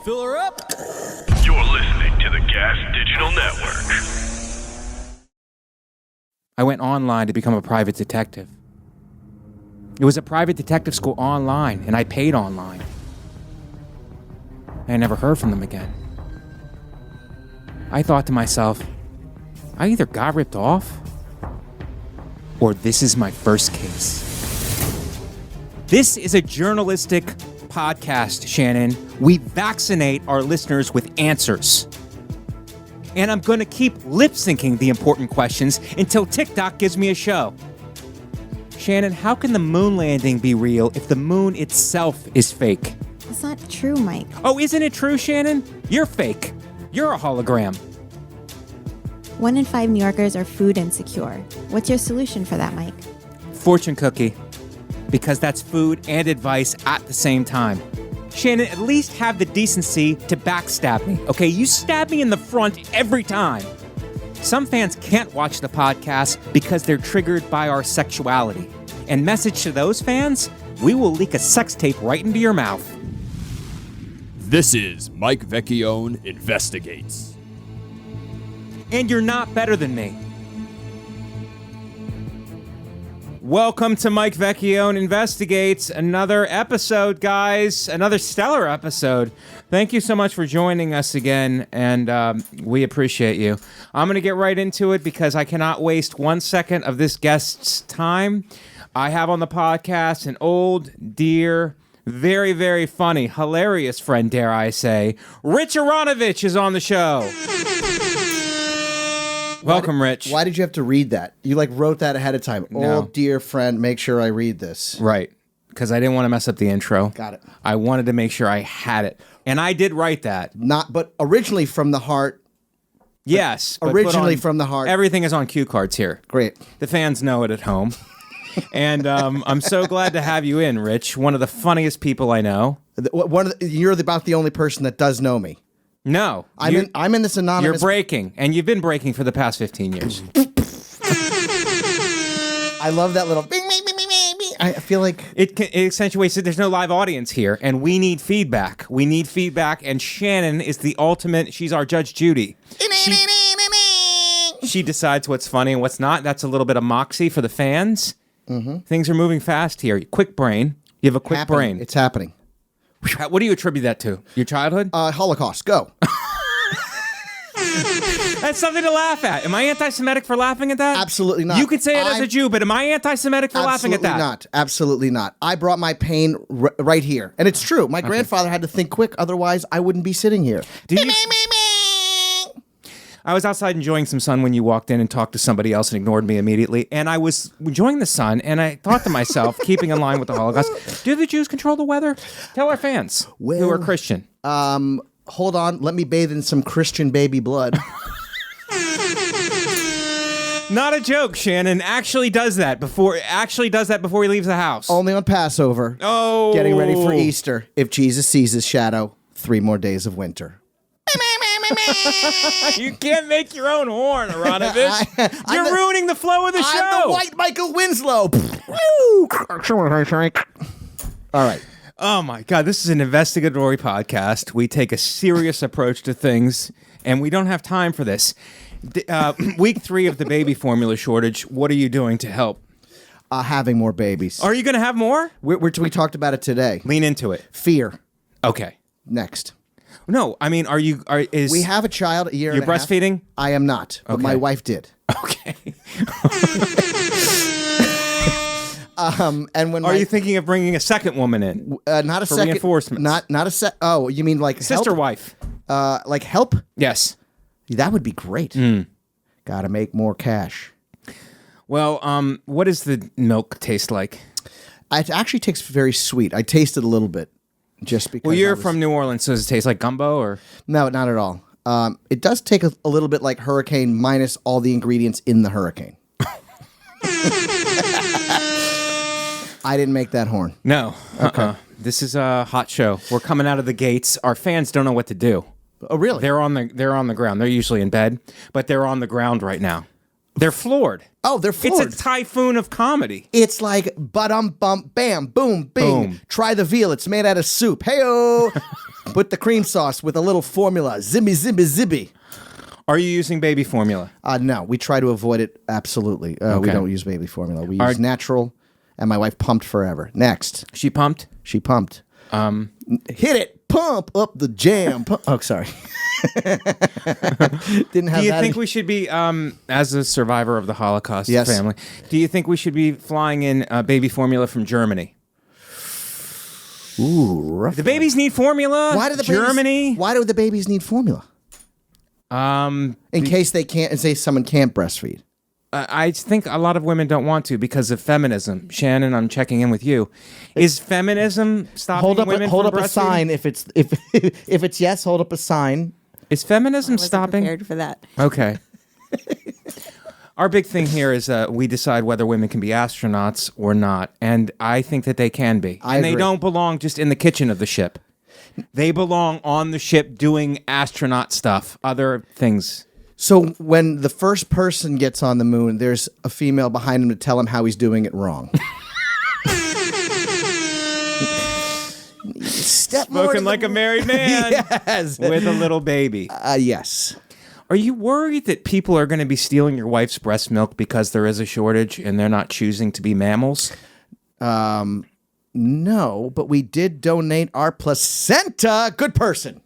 Fill her up. You're listening to the Gas Digital Network. I went online to become a private detective. It was a private detective school online, and I paid online. I never heard from them again. I thought to myself, I either got ripped off, or this is my first case. This is a journalistic podcast, Shannon. We vaccinate our listeners with answers. And I'm going to keep lip-syncing the important questions until TikTok gives me a show. Shannon, how can the moon landing be real if the moon itself is fake? It's not true, Mike. Oh, isn't it true, Shannon? You're fake. You're a hologram. 1 in 5 New Yorkers are food insecure. What's your solution for that, Mike? Fortune cookie. Because that's food and advice at the same time. Shannon, at least have the decency to backstab me, okay? You stab me in the front every time. Some fans can't watch the podcast because they're triggered by our sexuality. And message to those fans, we will leak a sex tape right into your mouth. This is Mike Vecchione Investigates. And you're not better than me. Welcome to Mike Vecchione Investigates, another episode, guys, another stellar episode. Thank you so much for joining us again, and we appreciate you. I'm going to get right into it because I cannot waste 1 second of this guest's time. I have on the podcast an old, dear, very, very funny, hilarious friend, dare I say. Rich Aronovitch is on the show. Welcome, Rich. Why did you have to read that? You wrote that ahead of time. No. Oh, dear friend, make sure I read this. Right, because I didn't want to mess up the intro. Got it. I wanted to make sure I had it, and I did write that. But originally from the heart. Yes, but originally from the heart. Everything is on cue cards here. Great. The fans know it at home, and I'm so glad to have you in, Rich. One of the funniest people I know. You're about the only person that does know me. No, I'm in this anonymous. You're breaking, and you've been breaking for the past 15 years. I love that little bing, bing, bing, bing, bing. I feel like it accentuates that there's no live audience here, and we need feedback. We need feedback, and Shannon is the ultimate. She's our Judge Judy. She decides what's funny and what's not. That's a little bit of moxie for the fans. Mm-hmm. Things are moving fast here. Quick brain. You have a quick brain. It's happening. What do you attribute that to? Your childhood? Holocaust. Go. That's something to laugh at. Am I anti-Semitic for laughing at that? Absolutely not. You could say it as a Jew, but am I anti-Semitic for laughing at that? Absolutely not. Absolutely not. I brought my pain right here. And it's true. My grandfather had to think quick, otherwise I wouldn't be sitting here. I was outside enjoying some sun when you walked in and talked to somebody else and ignored me immediately. And I was enjoying the sun, and I thought to myself, keeping in line with the Holocaust, do the Jews control the weather? Tell our fans who are Christian. Hold on. Let me bathe in some Christian baby blood. Not a joke, Shannon. Actually does that before he leaves the house. Only on Passover. Oh. Getting ready for Easter. If Jesus sees his shadow, 3 more days of winter. You can't make your own horn, Aronovitch. You're ruining the flow of the show. I'm the white Michael Winslow. All right. Oh, my God. This is an investigatory podcast. We take a serious approach to things, and we don't have time for this. Week 3 of the baby formula shortage. What are you doing to help? Having more babies. Are you going to have more? We talked about it today. Lean into it. Fear. Okay. Next. No, I mean, we have a child a year and a half. You're breastfeeding? I am not, but my wife did. Okay. And when are you thinking of bringing a second woman in? Not a for second reinforcements. Not a set. Oh, you mean like sister help? Wife? Like help? Yes. That would be great. Got to make more cash. Well, what does the milk taste like? It actually tastes very sweet. I tasted a little bit. Just because. Well, you're from New Orleans, so does it taste like gumbo or? No, not at all. It does take a little bit like hurricane minus all the ingredients in the hurricane. I didn't make that horn. No. Okay. This is a hot show. We're coming out of the gates. Our fans don't know what to do. Oh, really? They're on the ground. They're usually in bed, but they're on the ground right now. They're floored. Oh, they're floored. It's a typhoon of comedy. It's like bum bam, boom, bing. Boom. Try the veal. It's made out of soup. Hey-oh. Put the cream sauce with a little formula. Zibby, zibby, zibby. Are you using baby formula? No, we try to avoid it. Absolutely. We Okay. don't use baby formula. We use natural, and my wife pumped forever. Next. She pumped? She pumped. Hit it. Pump up the jam. Oh, sorry. Didn't have Do you that. think we should be, as a survivor of the Holocaust Yes. family, do you think we should be flying in baby formula from Germany? Ooh, rough. The babies need formula. Why do the Germany? Babies, why do the babies need formula? In case they can't, and say someone can't breastfeed. I think a lot of women don't want to because of feminism. Shannon, I'm checking in with you. Is feminism stopping women hold from up a breastfeeding? sign if it's yes. Hold up a sign. Is feminism wasn't stopping? prepared for that. Okay. Our big thing here is we decide whether women can be astronauts or not, and I think that they can be. I And they agree. don't belong just in the kitchen of the ship. They belong on the ship doing astronaut stuff, other things. So when the first person gets on the moon, there's a female behind him to tell him how he's doing it wrong. Step more to Spoken the- like a married man Yes. with a little baby. Yes. Are you worried that people are going to be stealing your wife's breast milk because there is a shortage and they're not choosing to be mammals? No, but we did donate our placenta. Good person.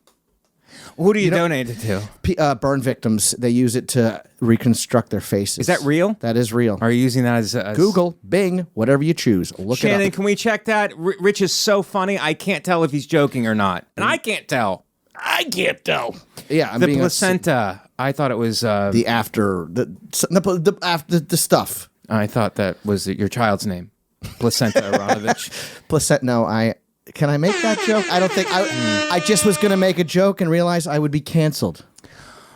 Who do you donate it to? Burn victims. They use it to reconstruct their faces. Is that real? That is real. Are you using that as Google, Bing, whatever you choose. Look Shannon, it up. can we check that? Rich is so funny, I can't tell if he's joking or not. And I can't tell. I can't tell. Yeah, I'm The being placenta. I thought it was... the after the after the stuff. I thought that was your child's name. Placenta Aronovitch. Placenta. No, can I make that joke? I don't think I just was gonna make a joke and realize I would be canceled.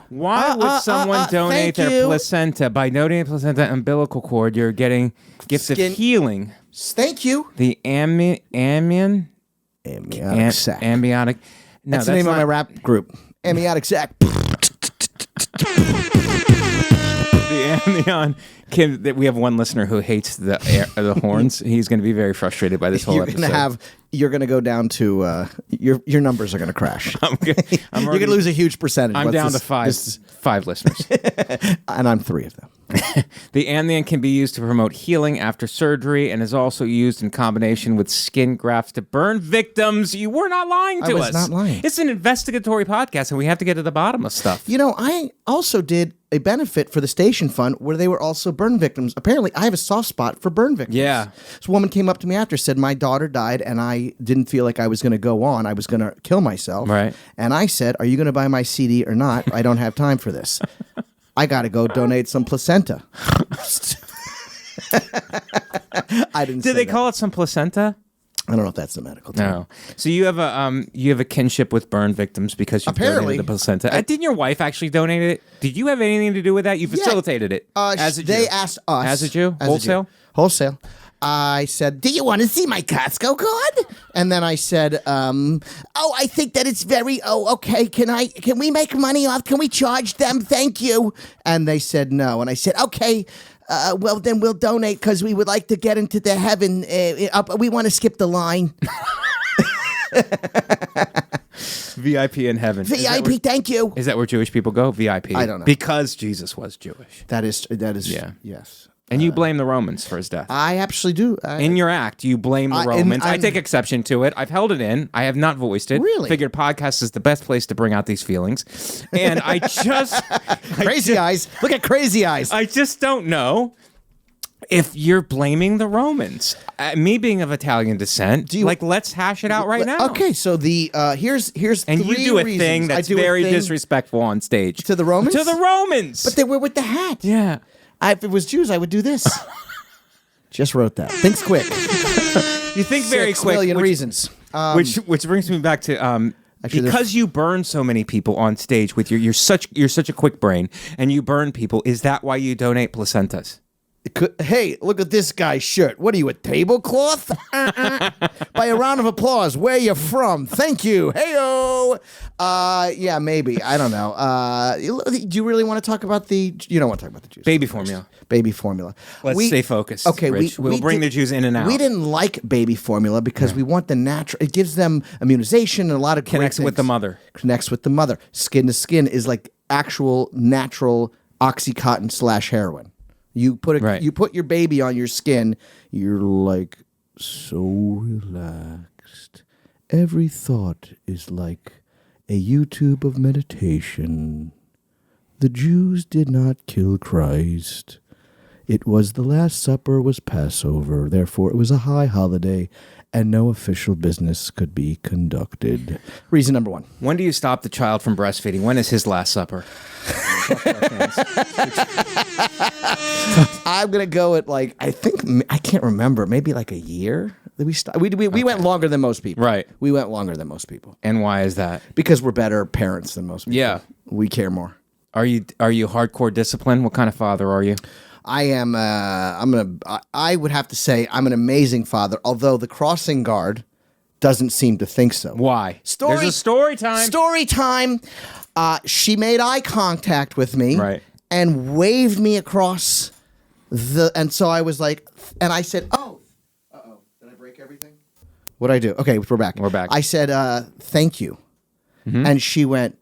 Why would someone donate thank their you. placenta? By donating placenta umbilical cord, you're getting gift of Skin- healing. Thank you. The amniotic sac. amniotic. No, That's the name of my rap group. Amniotic sac. The amnion. We have one listener who hates the horns. He's going to be very frustrated by this whole episode. You're gonna go down to your numbers are gonna crash. You're already- gonna lose a huge percentage. I'm What's down this- to five this- five listeners. and I'm 3 of them. The amnion can be used to promote healing after surgery and is also used in combination with skin grafts to burn victims. You were not lying to I was us. not lying. It's an investigatory podcast, and we have to get to the bottom of stuff. You know, I also did a benefit for the station fund where they were also burn victims. Apparently, I have a soft spot for burn victims. Yeah. This woman came up to me after, said, my daughter died, and I didn't feel like I was going to go on. I was going to kill myself. Right. And I said, are you going to buy my CD or not? I don't have time for this. I got to go donate some placenta. I didn't say Did they that. call it some placenta? I don't know if that's the medical term. No. So you have a kinship with burn victims because you Apparently. donated the placenta. Didn't your wife actually donate it? Did you have anything to do with that? You facilitated it as a Jew. They asked us. As a Jew? Wholesale? Wholesale. I said, do you want to see my Costco card? And then I said, I think that it's very, okay. Can we make money off? Can we charge them? Thank you. And they said no. And I said, okay, well, then we'll donate because we would like to get into the heaven. We want to skip the line. VIP in heaven. VIP, thank you. Is that where Jewish people go? VIP. I don't know. Because Jesus was Jewish. That is, Yeah. yes. And you blame the Romans for his death. I actually do. In your act, you blame the Romans. I I'm- take exception to it. I've held it in. I have not voiced it. Really? Figured podcast is the best place to bring out these feelings. And I just... Crazy eyes. Look at crazy eyes. I just don't know if you're blaming the Romans. Me being of Italian descent, let's hash it out right now. Okay, so the here's And three you do a reasons. thing I that's do a very thing disrespectful on stage. to the Romans. To the Romans! But they were with the hat. yeah. If it was Jews, I would do this. Just wrote that. Thinks quick. You think very 6 quick. million which- reasons. Which brings me back to Actually, because you burn so many people on stage with you're such a quick brain and you burn people. Is that why you donate placentas? Hey, look at this guy's shirt. What are you, a tablecloth? By a round of applause, where you from? Thank you. Hey-o. Yeah, maybe. I don't know. Do you really want to talk about you don't want to talk about the Jews? Baby formula. Baby formula. Let's stay focused. Okay, Rich. We'll bring the Jews in and out. We didn't like baby formula because we want the natural. It gives them immunization and a lot of Connects great with the things. mother. Connects with the mother. Skin to skin is like actual natural Oxycontin / heroin. You put you put your baby on your skin. You're like so relaxed. Every thought is like a YouTube of meditation. The Jews did not kill Christ. It was the Last Supper was Passover. Therefore, it was a high holiday, and no official business could be conducted. Reason number 1. When do you stop the child from breastfeeding? When is his Last Supper? I'm gonna go at I can't remember. Maybe like a year. We went longer than most people. Right. We went longer than most people And why is that? because we're better parents than most people. Yeah. We care more. Are you hardcore discipline? What kind of father are you? I am. I would have to say I'm an amazing father. Although the crossing guard doesn't seem to think so. Why? There's a story time. Story time. She made eye contact with me. Right. And waved me across and so I was like, and I said, oh, did I break everything? What'd I do? Okay, we're back. We're back. I said, thank you. Mm-hmm. And she went,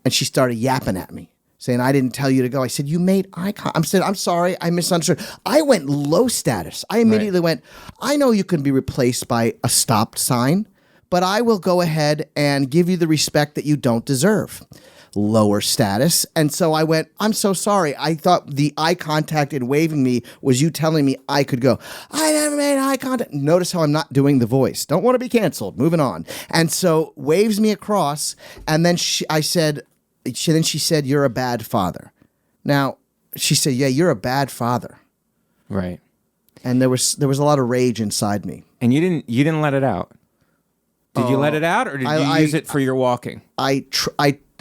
and she started yapping at me, saying, I didn't tell you to go. I said, you made eye contact. I said, I'm sorry, I misunderstood. I went low status. I immediately went, I know you can be replaced by a stop sign, but I will go ahead and give you the respect that you don't deserve. Lower status. And so I went, I'm so sorry. I thought the eye contact and waving me was you telling me I could go. I never made eye contact. Notice how I'm not doing the voice. Don't want to be canceled. Moving on. And so waves me across. And then she said, you're a bad father. Now, she said, yeah, you're a bad father. Right. And there was a lot of rage inside me. And you didn't let it out. Did you let it out, or did you use it for your walking?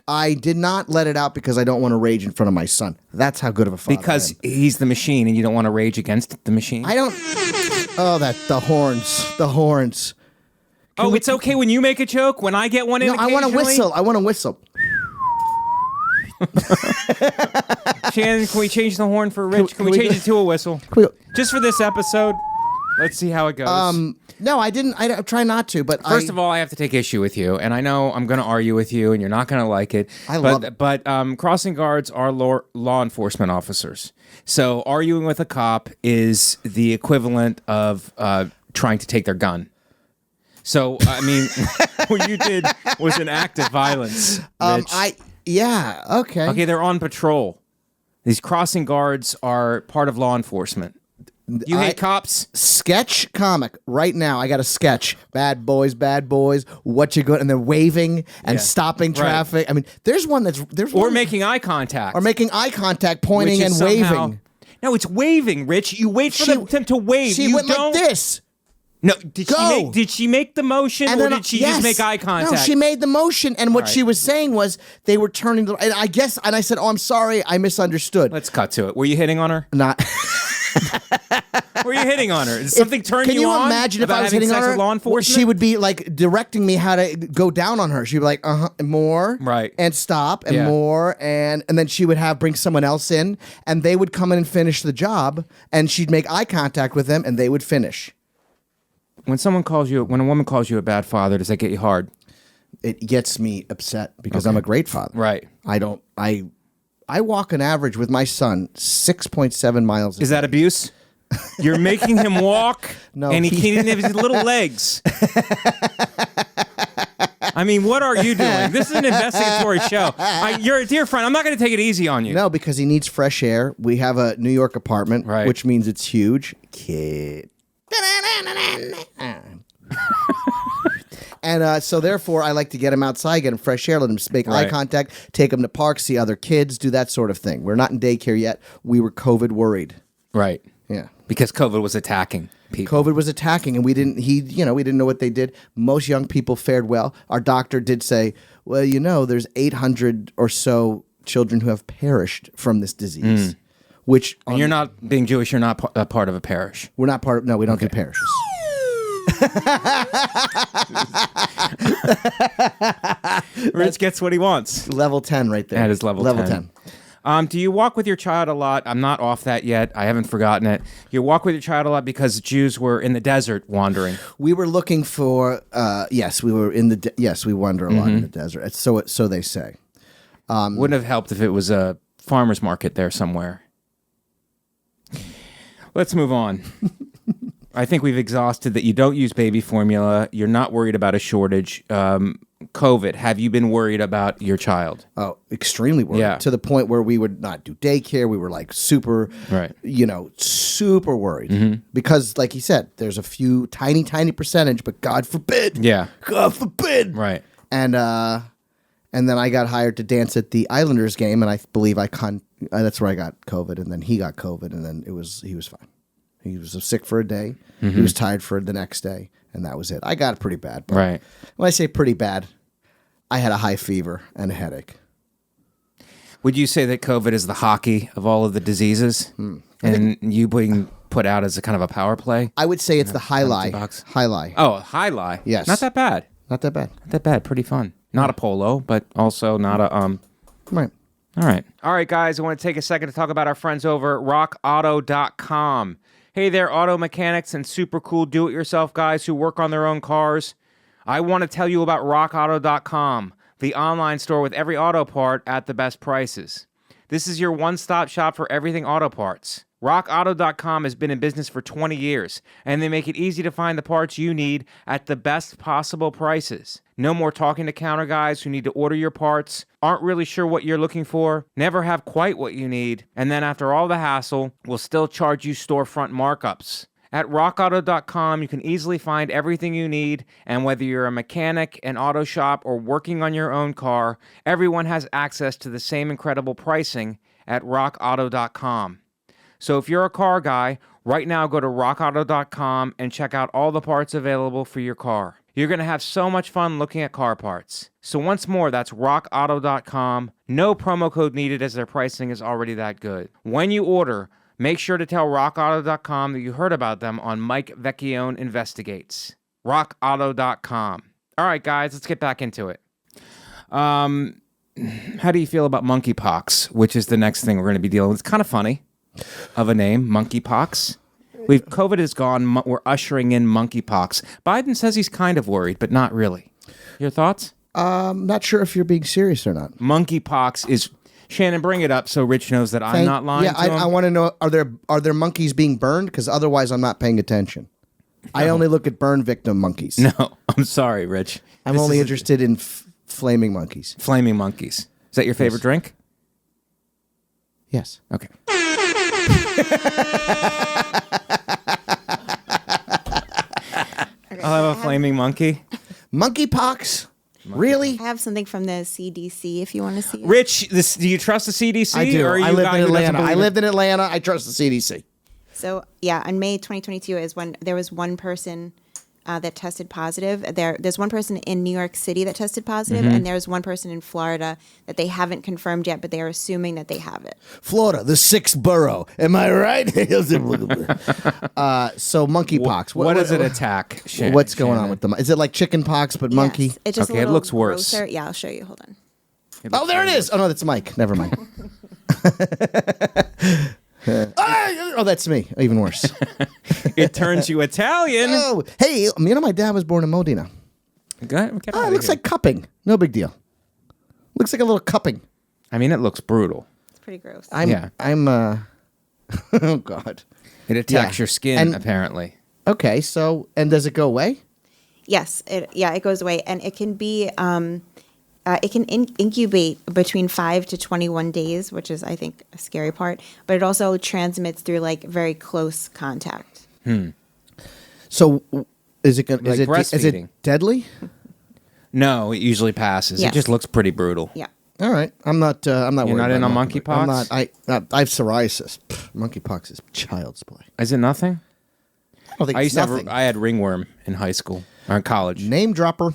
I did not let it out because I don't want to rage in front of my son. That's how good of a father Because I am. he's the machine, and you don't want to rage against the machine. I don't. Oh, the horns. It's okay when you make a joke. When I get one in, No, I want to whistle. I want to whistle. Shannon, can we change the horn for Rich? Can we change it to a whistle? Just for this episode. Let's see how it goes. No, I didn't. I try not to. But First of all, I have to take issue with you, and I know I'm going to argue with you, and you're not going to like it. love it. But crossing guards are law enforcement officers, so arguing with a cop is the equivalent of trying to take their gun. So I mean, what you did was an act of violence. Rich. Okay. Okay, they're on patrol. These crossing guards are part of law enforcement. You hate cops? Sketch comic right now. I got a sketch. Bad boys. What you good? And they're waving and stopping traffic. I mean, there's one. Or making eye contact. Or making eye contact, pointing and somehow, waving. No, it's waving, Rich. You wait for them to wave. She you went don't, like this. No, did she make the motion, or did she just make eye contact? No, she made the motion, and what she was saying was they were turning. And I said, "Oh, I'm sorry, I misunderstood." Let's cut to it. Were you hitting on her? Not. Were you hitting on her? Did something turn you on? Can you imagine if I was hitting on her? Law enforcement? She would be like directing me how to go down on her. She'd be like, more, right, and stop, and more, and then she would bring someone else in, and they would come in and finish the job, and she'd make eye contact with them, and they would finish. When a woman calls you a bad father, does that get you hard? It gets me upset because I'm a great father. Right. I walk an average with my son 6.7 miles. Is that abuse? You're making him walk, and he can't even have his little legs. I mean, what are you doing? This is an investigatory show. You're a dear friend. I'm not going to take it easy on you. No, because he needs fresh air. We have a New York apartment, which means it's huge. Kid. And so therefore, I like to get him outside, get him fresh air, let him make eye contact, take him to parks, see other kids, do that sort of thing. We're not in daycare yet. We were COVID worried. Right. Yeah. Because COVID was attacking people. COVID was attacking, and we didn't know what they did. Most young people fared well. Our doctor did say, well, there's 800 or so children who have perished from this disease. Which And you're not being Jewish. You're not a part of a parish. we're not part of. No, we don't do parishes. Rich gets what he wants. Level 10 right there. That is level 10. Do you walk with your child a lot? I'm not off that yet. I haven't forgotten it. You walk with your child a lot because Jews were in the desert wandering. We were looking for. Yes, we were in the. Yes, we wander a lot in the desert. So they say. Wouldn't have helped if it was a farmer's market there somewhere. Let's move on. I think we've exhausted that you don't use baby formula. You're not worried about a shortage. COVID, have you been worried about your child? Oh, extremely worried. Yeah. To the point where we would not do daycare. We were like super, Right. Super worried. Because, like you said, there's a few tiny percentage, but God forbid. Yeah. God forbid. Right. And then I got hired to dance at the Islanders game, and I believe that's where I got COVID, and then he got COVID, and then he was fine. He was sick for a day. He was tired for the next day, and that was it. I got it pretty bad. But Right. when I say pretty bad, I had a high fever and a headache. Would you say that COVID is the hockey of all of the diseases? And you being put out as a kind of a power play? I would say it's the high lie. box. High lie. Oh, high lie. Yes. Not that bad. Not that bad. Not that bad. Pretty fun. Not a polo, but also not a Right. All right. All right, guys, I want to take a second to talk about our friends over at rockauto.com. Hey there, auto mechanics and super cool do-it-yourself guys who work on their own cars. I want to tell you about rockauto.com, the online store with every auto part at the best prices. This is your one-stop shop for everything auto parts. RockAuto.com has been in business for 20 years, and they make it easy to find the parts you need at the best possible prices. No more talking to counter guys who need to order your parts, aren't really sure what you're looking for, never have quite what you need, and then after all the hassle, will still charge you storefront markups. At rockauto.com, you can easily find everything you need, and whether you're a mechanic, an auto shop, or working on your own car, everyone has access to the same incredible pricing at rockauto.com. So if you're a car guy, right now go to rockauto.com and check out all the parts available for your car. You're going to have so much fun looking at car parts. So once more, that's rockauto.com. No promo code needed as their pricing is already that good. When you order, make sure to tell rockauto.com that you heard about them on Mike Vecchione Investigates. rockauto.com. All right, guys, let's get back into it. How do you feel about monkeypox, which is the next thing we're going to be dealing with? It's kind of funny. Of a name, monkeypox. COVID is gone. We're ushering in monkeypox. Biden says he's kind of worried, but not really. Your thoughts? I'm not sure if you're being serious or not. Monkeypox is. Shannon, bring it up so Rich knows that I'm not lying. Yeah, to him. I want to know: are there monkeys being burned? Because otherwise, I'm not paying attention. No. I only look at burn victim monkeys. No, I'm sorry, Rich. I'm only interested in flaming monkeys. Flaming monkeys. Is that your favorite drink? Yes. Okay. I'll have a flaming monkey. Monkeypox? Really? I have something from the CDC if you want to see it. Rich, do you trust the CDC? I do. Or are you I a lived guy in who doesn't Atlanta. believe I it? lived in Atlanta. I trust the CDC. So, yeah, on May 2022 is when there was one person that tested positive. There's one person in New York City that tested positive, and there's one person in Florida that they haven't confirmed yet, but they are assuming that they have it. Florida, the sixth borough. Am I right? So monkeypox. What does it attack? What's going on with them? Is it like chicken pox but monkey? Yes, it's just Okay, a it little looks worse. grosser. Yeah, I'll show you. Hold on. Oh, there it is. Oh, no, that's Mike. Never mind. Oh, that's me. Even worse. It turns you Italian. Oh, hey, my dad was born in Modena. Get Oh, outta it looks here. like cupping. No big deal. Looks like a little cupping. I mean, it looks brutal. It's pretty gross. I'm oh, God. It attacks Yeah. your skin, And- apparently. Okay, so, and does it go away? Yes, it goes away, and it can be it can incubate between 5 to 21 days, which is, I think, a scary part. But it also transmits through like very close contact. So, is it going? Like Is it breastfeeding. deadly? No, it usually passes. Yes. It just looks pretty brutal. Yeah. All right, I'm not. I'm not. You're worried not in about on monkeypox. monkeypox? I'm not. I have psoriasis. Monkeypox is child's play. Is it nothing? I don't think I it's used to nothing. I had ringworm in high school or in college. Name dropper.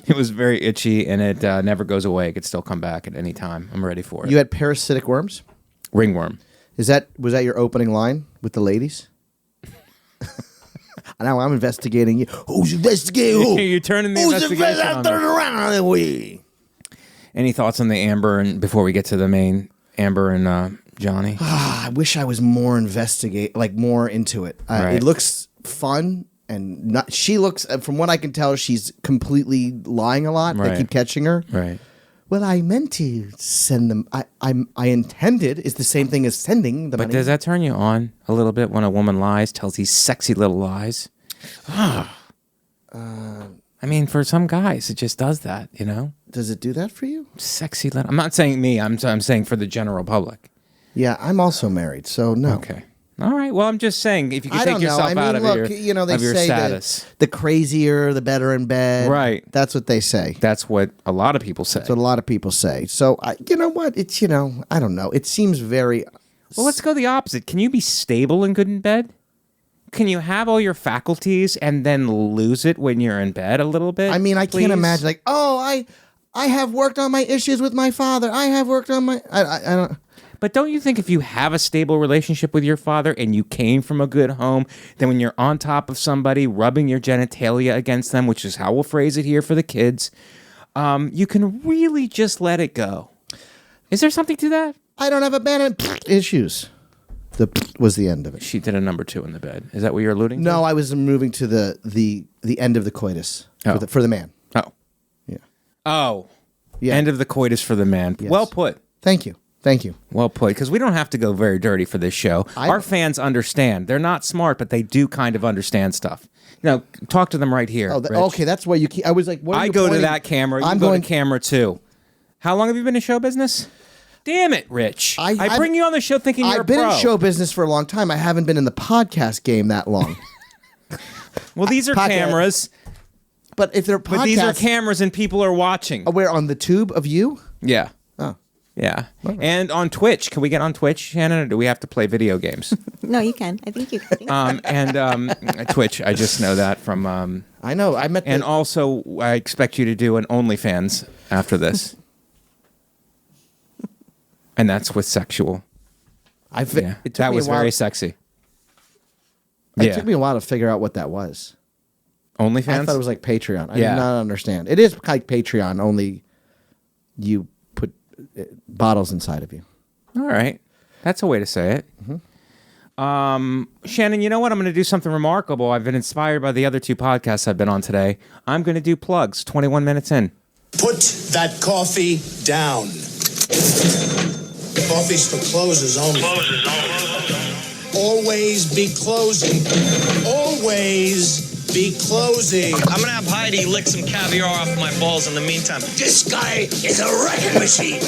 It was very itchy, and it never goes away. It could still come back at any time. I'm ready for it. You had parasitic worms. Ringworm. Was that your opening line with the ladies? Now I'm investigating you. Who's investigating who? You're turning the Who's investigation on me. around? Any thoughts on the Amber and before we get to the main Amber and Johnny? I wish I was more more into it. Right. It looks fun and she looks, from what I can tell, she's completely lying a lot. Right. They keep catching her. Right. Well, I meant to send them. I intended is the same thing as sending the money. But does that turn you on a little bit when a woman lies, tells these sexy little lies? I mean, for some guys, it just does that, you know? Does it do that for you? Sexy little... I'm not saying me. I'm saying for the general public. Yeah, I'm also married, so no. Okay. All right. Well, I'm just saying, if you can I take don't know. yourself I mean, out of look, your, they of your say status. the crazier, the better in bed. Right. That's what they say. That's what a lot of people say. That's what a lot of people say. So, you know what? It's, I don't know. It seems very... Well, let's go the opposite. Can you be stable and good in bed? Can you have all your faculties and then lose it when you're in bed a little bit? I mean, I please? can't imagine, like, I have worked on my issues with my father. I have worked on my... I don't... But don't you think if you have a stable relationship with your father and you came from a good home, then when you're on top of somebody, rubbing your genitalia against them, which is how we'll phrase it here for the kids, you can really just let it go. Is there something to that? I don't have abandonment issues. Was the end of it. She did a number 2 in the bed. Is that what you're alluding to? No, I was moving to the end of the coitus for the man. Oh. Yeah. Oh. Yeah. End of the coitus for the man. Yes. Well put. Thank you. Well put, because we don't have to go very dirty for this show. Our fans understand. They're not smart, but they do kind of understand stuff. Talk to them right here. Oh, okay, that's why you keep... I was like, what are I you go pointing? to that camera. You go to camera 2. How long have you been in show business? Damn it, Rich. I bring you on the show thinking you're a pro. I've been in show business for a long time. I haven't been in the podcast game that long. Well, these are cameras. But if they're podcasts... But these are cameras and people are watching. Where, on the tube of you? Yeah. Oh. Yeah. And on Twitch. Can we get on Twitch, Shannon, or do we have to play video games? No, you can. I think you can. And Twitch, I just know that from... I know. I met And also, I expect you to do an OnlyFans after this. And that's with sexual. That was very sexy. It took me a while to figure out what that was. OnlyFans? I thought it was like Patreon. I did not understand. It is like Patreon, only you put bottles inside of you. All right. That's a way to say it. Mm-hmm. Shannon, you know what? I'm going to do something remarkable. I've been inspired by the other 2 podcasts I've been on today. I'm going to do plugs 21 minutes in. Put that coffee down. Coffee's for closers only. Always be closing. Always be closing. I'm gonna have Heidi lick some caviar off my balls in the meantime. This guy is a wrecking machine.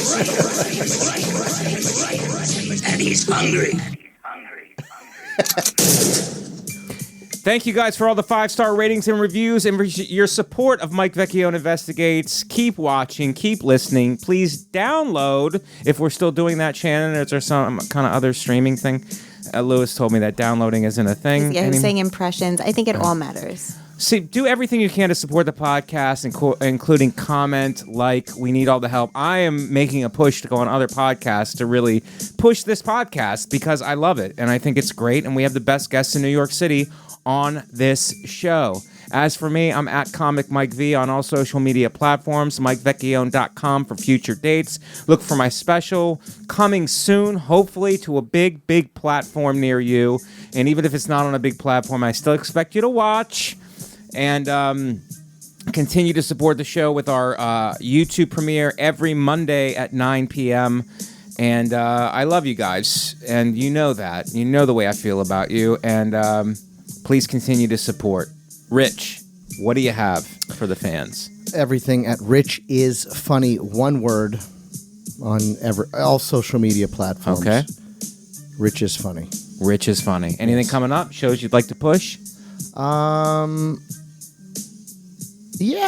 And he's hungry. Thank you guys for all the 5-star ratings and reviews and your support of Mike Vecchione Investigates. Keep watching, keep listening. Please download, if we're still doing that, Shannon, or is there some kind of other streaming thing? Lewis told me that downloading isn't a thing. Yeah, he was saying impressions. I think it all matters. See, do everything you can to support the podcast, including comment, like. We need all the help. I am making a push to go on other podcasts to really push this podcast because I love it, and I think it's great, and we have the best guests in New York City on this show. As for me, I'm at Comic Mike V on all social media platforms, MikeVecchione.com for future dates. Look for my special coming soon, hopefully to a big, big platform near you. And even if it's not on a big platform, I still expect you to watch. And continue to support the show with our YouTube premiere every Monday at 9 p.m. And I love you guys. And you know that. You know the way I feel about you. And please continue to support. Rich, what do you have for the fans? Everything at Rich is Funny, one word, on all social media platforms. Okay. Rich is Funny. Rich is Funny. Anything coming up? Shows you'd like to push? Yeah,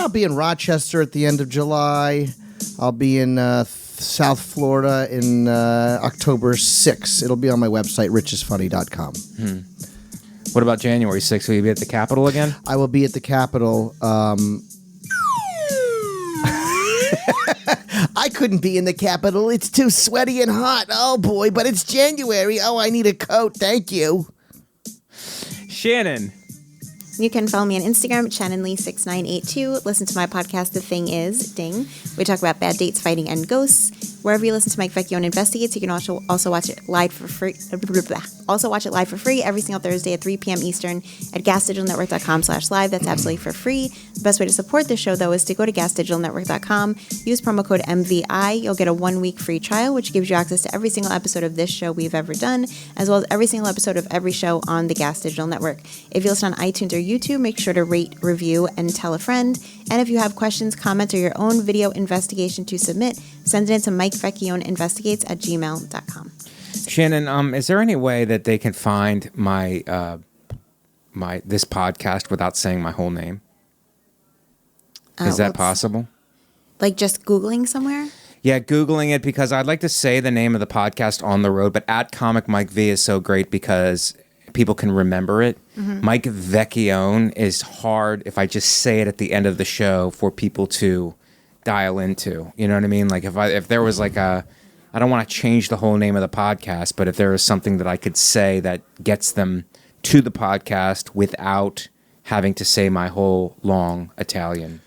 I'll be in Rochester at the end of July. I'll be in South Florida in October 6th. It'll be on my website, richisfunny.com. What about January 6th? Will you be at the Capitol again? I will be at the Capitol. I I couldn't be in the Capitol. It's too sweaty and hot. Oh, boy, but it's January. Oh, I need a coat. Thank you. Shannon. You can follow me on Instagram at ShannonLee6982. Listen to my podcast, The Thing Is, Ding. We talk about bad dates, fighting, and ghosts. Wherever you listen to Mike Vecchione Investigates, you can also watch it live for free. Also watch it live for free every single Thursday at 3 p.m. Eastern at gasdigitalnetwork.com/live. That's absolutely for free. The best way to support the show, though, is to go to gasdigitalnetwork.com, use promo code MVI. You'll get a 1-week free trial, which gives you access to every single episode of this show we've ever done, as well as every single episode of every show on the Gas Digital Network. If you listen on iTunes or YouTube, make sure to rate, review, and tell a friend. And if you have questions, comments, or your own video investigation to submit, send it in to MikeVecchioneInvestigates at gmail.com. Shannon, is there any way that they can find my this podcast without saying my whole name? Is that possible? Like just Googling somewhere? Yeah, Googling it, because I'd like to say the name of the podcast on the road, but at Comic Mike V is so great because people can remember it. Mike Vecchione is hard if I just say it at the end of the show for people to dial into. You know what I mean? Like if there was like I don't want to change the whole name of the podcast, but if there is something that I could say that gets them to the podcast without having to say my whole long Italian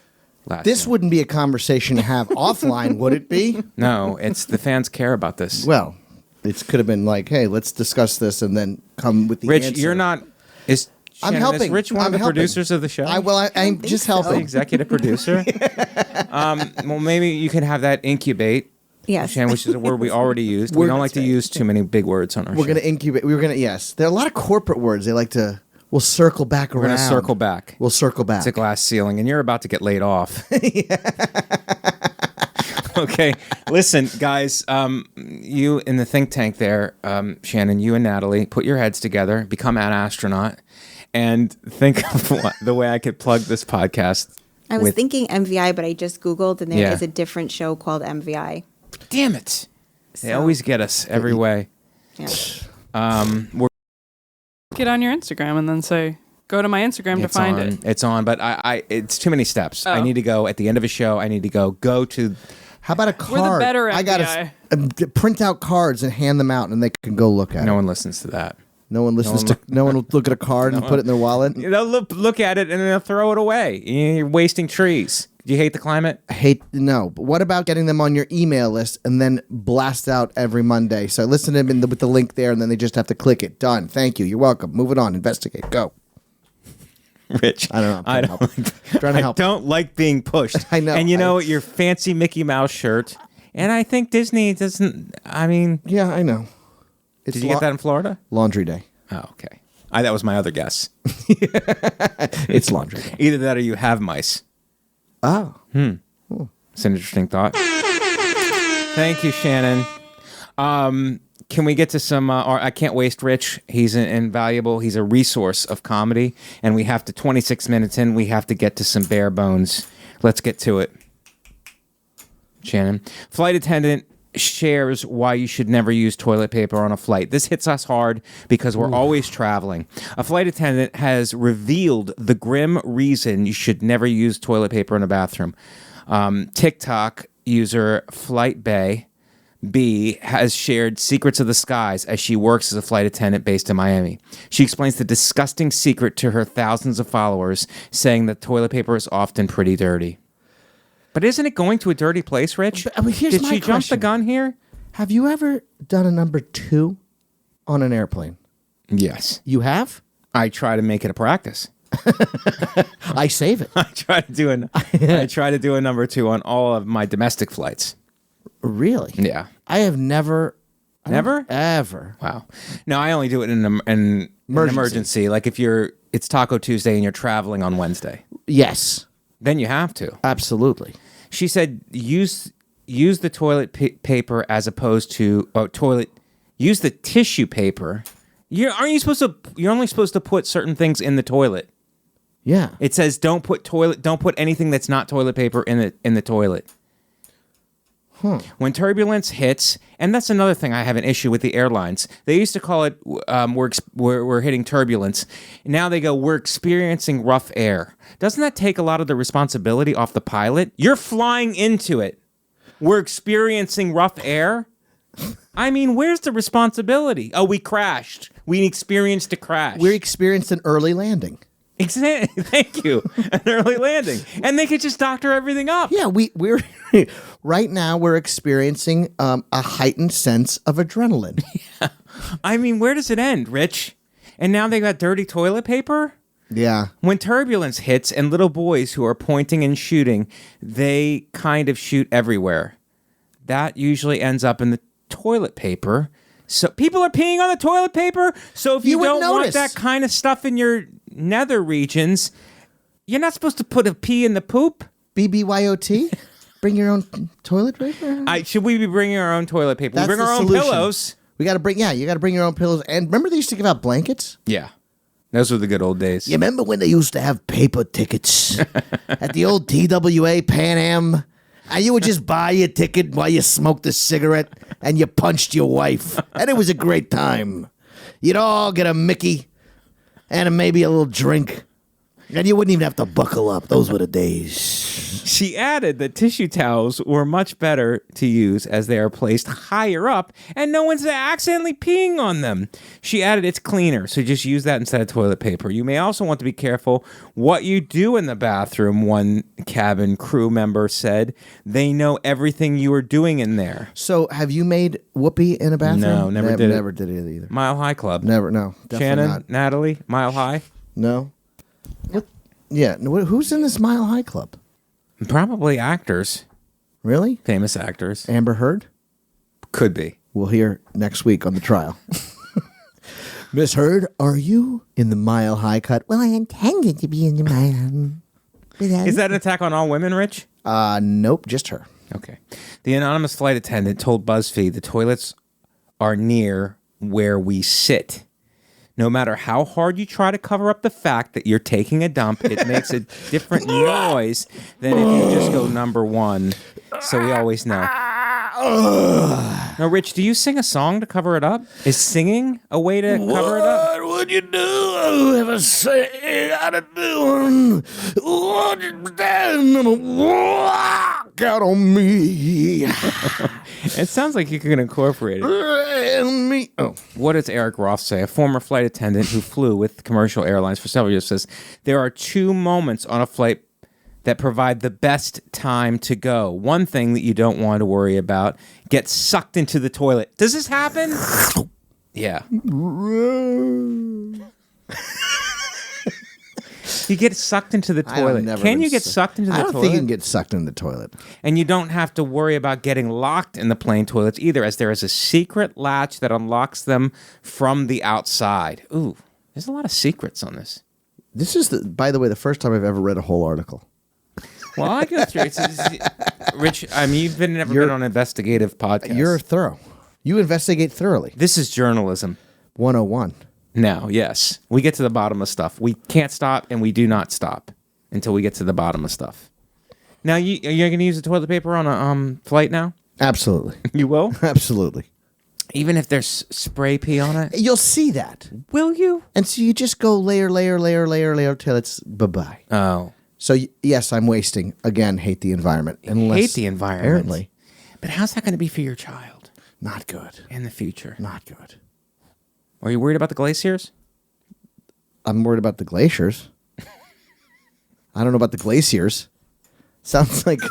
last This name. wouldn't be a conversation to have offline, would it be? No, it's the fans care about this. Well, it could have been like, hey, let's discuss this and then come with the Rich, answer. you're not... Is I'm Shannon, helping. Is Rich one I'm of the helping. producers of the show? I'm just The helping. executive producer? Well, maybe you can have that incubate, Yes. Shannon, which is a word we already used. We We're- don't like to use too many big words on our We're show. going to incubate. Yes. There are a lot of corporate words. They like to, we'll circle back We're around. going to circle back. We'll circle back. It's a glass ceiling, and you're about to get laid off. Okay, listen, guys. You in the think tank there, Shannon, you and Natalie, put your heads together, become an astronaut, and think of the way I could plug this podcast. I was thinking MVI, but I just Googled, and there is Yeah. a different show called MVI. Damn it! They So- always get us every way. Yeah. We're Get on your Instagram and then say, go to my Instagram to find it. It's on, but it's too many steps. I Oh. need to go at the end of a show. I need to go to. How about a We're the card? better I got FBI. to print out cards and hand them out, and they can go look at it. No one listens to that. No one listens to. No one will look at a card and put it in their wallet. They'll look at it and then they'll throw it away. You're wasting trees. Do you hate the climate? No. But what about getting them on your email list and then blast out every Monday? So listen to them with the link there, and then they just have to click it. Done. Thank you. You're welcome. Move it on. Investigate. Go. Rich, I don't know. I Trying to help. don't like being pushed. I know. And you know what? Your fancy Mickey Mouse shirt. And I think Disney doesn't. I mean, Yeah, I know. It's did you get that in Florida? Laundry day. Oh, okay. That was my other guess. It's laundry day. Either that or you have mice. Oh. It's an interesting thought. Thank you, Shannon. Can we get to some? I can't waste Rich. He's invaluable. He's a resource of comedy, and we have to. 26 minutes in, we have to get to some bare bones. Let's get to it. Shannon, flight attendant shares why you should never use toilet paper on a flight. This hits us hard because we're always traveling. A flight attendant has revealed the grim reason you should never use toilet paper in a bathroom. TikTok user Flight Bay B has shared secrets of the skies as she works as a flight attendant based in Miami. She explains the disgusting secret to her thousands of followers, saying that toilet paper is often pretty dirty. But isn't it going to a dirty place, Rich? Here's Did my she jump the question. gun here? Have you ever done a number 2 on an airplane? Yes. You have? I try to make it a practice. I save it. I try to do a number 2 on all of my domestic flights. Really? Yeah. I have never. Never? Ever. Wow. No, I only do it in an emergency. Like if it's Taco Tuesday and you're traveling on Wednesday. Yes. Then you have to. Absolutely. She said use the toilet paper as opposed to use the tissue paper. You're only supposed to put certain things in the toilet. Yeah. It says don't put anything that's not toilet paper in the toilet. When turbulence hits, and that's another thing I have an issue with the airlines. They used to call it we're hitting turbulence. Now they go, we're experiencing rough air. Doesn't that take a lot of the responsibility off the pilot? You're flying into it. we're experiencing rough air. I mean, where's the responsibility? Oh, we crashed. We experienced a crash. We experienced an early landing. Exactly. Thank you. An early landing. And they could just doctor everything up. Yeah, we're right now we're experiencing a heightened sense of adrenaline. Yeah. I mean, where does it end, Rich? And now they got dirty toilet paper? Yeah. When turbulence hits and little boys who are pointing and shooting, they kind of shoot everywhere. That usually ends up in the toilet paper. So people are peeing on the toilet paper. So if you don't want that kind of stuff in your nether regions, you're not supposed to put a pee in the poop. BBYOT? Bring your own toilet paper? Should we be bringing our own toilet paper? That's we bring our own solution. pillows. We got to bring, you got to bring your own pillows. And remember they used to give out blankets? Yeah. Those were the good old days. You remember when they used to have paper tickets at the old TWA Pan Am? And you would just buy your ticket while you smoked a cigarette and you punched your wife. And it was a great time. You'd all get a Mickey and maybe a little drink. And you wouldn't even have to buckle up. Those were the days. She added that tissue towels were much better to use as they are placed higher up and no one's accidentally peeing on them. She added it's cleaner, so just use that instead of toilet paper. You may also want to be careful what you do in the bathroom, one cabin crew member said. They know everything you are doing in there. So have you made whoopee in a bathroom? No, never did it. Never did it either. Mile High Club. Never, no. Definitely Shannon, not. Natalie, Mile High? No. What? Yeah. Who's in this Mile High Club? Probably actors. Really? Famous actors. Amber Heard? Could be. We'll hear next week on the trial. Miss Heard, are you in the Mile High Cut? Well, I intended to be in the Mile. Is that an attack on all women, Rich? Nope, just her. Okay. The anonymous flight attendant told BuzzFeed the toilets are near where we sit. No matter how hard you try to cover up the fact that you're taking a dump, it makes a different noise than if you just go number one. So we always know. Now, Rich, do you sing a song to cover it up? Is singing a way to cover it up? What would you do if I say how to do? What walk out on me? It sounds like you can incorporate it. What does Eric Roth say? A former flight attendant who flew with commercial airlines for several years says, there are two moments on a flight that provide the best time to go. One thing that you don't want to worry about, get sucked into the toilet. Does this happen? Yeah. You get sucked into the toilet. Can you get sucked into the toilet? I don't think you can get sucked in the toilet. And you don't have to worry about getting locked in the plane toilets either, as there is a secret latch that unlocks them from the outside. Ooh, there's a lot of secrets on this. This is, by the way, the first time I've ever read a whole article. Well, I go through it. Rich, I mean, you've never been on an investigative podcast. You're thorough. You investigate thoroughly. This is journalism 101. Now, yes. We get to the bottom of stuff. We can't stop, and we do not stop until we get to the bottom of stuff. Now, you're going to use the toilet paper on a flight now? Absolutely. You will? Absolutely. Even if there's spray pee on it? You'll see that. Will you? And so you just go layer till it's bye-bye. Oh. So, yes, I'm wasting. Again, hate the environment. Hate the environment. Apparently. But how's that going to be for your child? Not good. In the future? Not good. Are you worried about the glaciers? I'm worried about the glaciers. I don't know about the glaciers. Sounds like...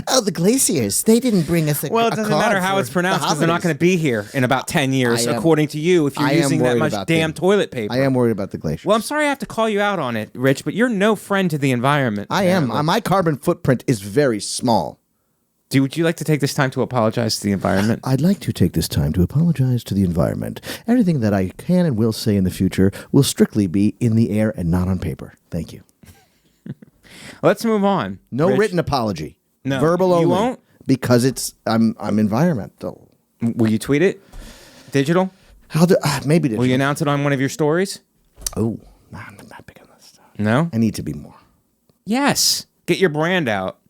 Oh, the glaciers. They didn't bring us a Well, it doesn't matter how it's pronounced because they're not going to be here in about 10 years, according to you, if you're using that much damn toilet paper. I am worried about the glaciers. Well, I'm sorry I have to call you out on it, Rich, but you're no friend to the environment. I am. My carbon footprint is very small. Would you like to take this time to apologize to the environment? I'd like to take this time to apologize to the environment. Everything that I can and will say in the future will strictly be in the air and not on paper. Thank you. Let's move on. No Rich. written apology. No. Verbal only. You won't? Because I'm environmental. Will you tweet it? Digital? Maybe digital. Will you announce it on one of your stories? Oh, I'm not big on this stuff. No? I need to be more. Yes. Get your brand out.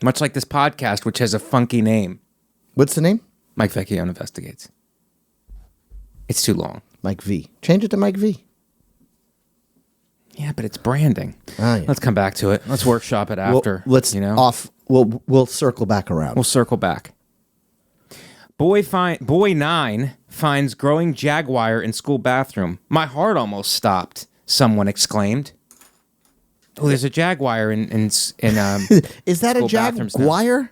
Much like this podcast, which has a funky name. What's the name? Mike Vecchione Investigates. It's too long. Mike V. Change it to Mike V. Yeah, but it's branding. Yeah. Let's come back to it. Let's workshop it after. We'll circle back around. We'll circle back. Boy 9 finds growing jaguar in school bathroom. My heart almost stopped, someone exclaimed. Oh, there's a jaguar in Is that a jaguar?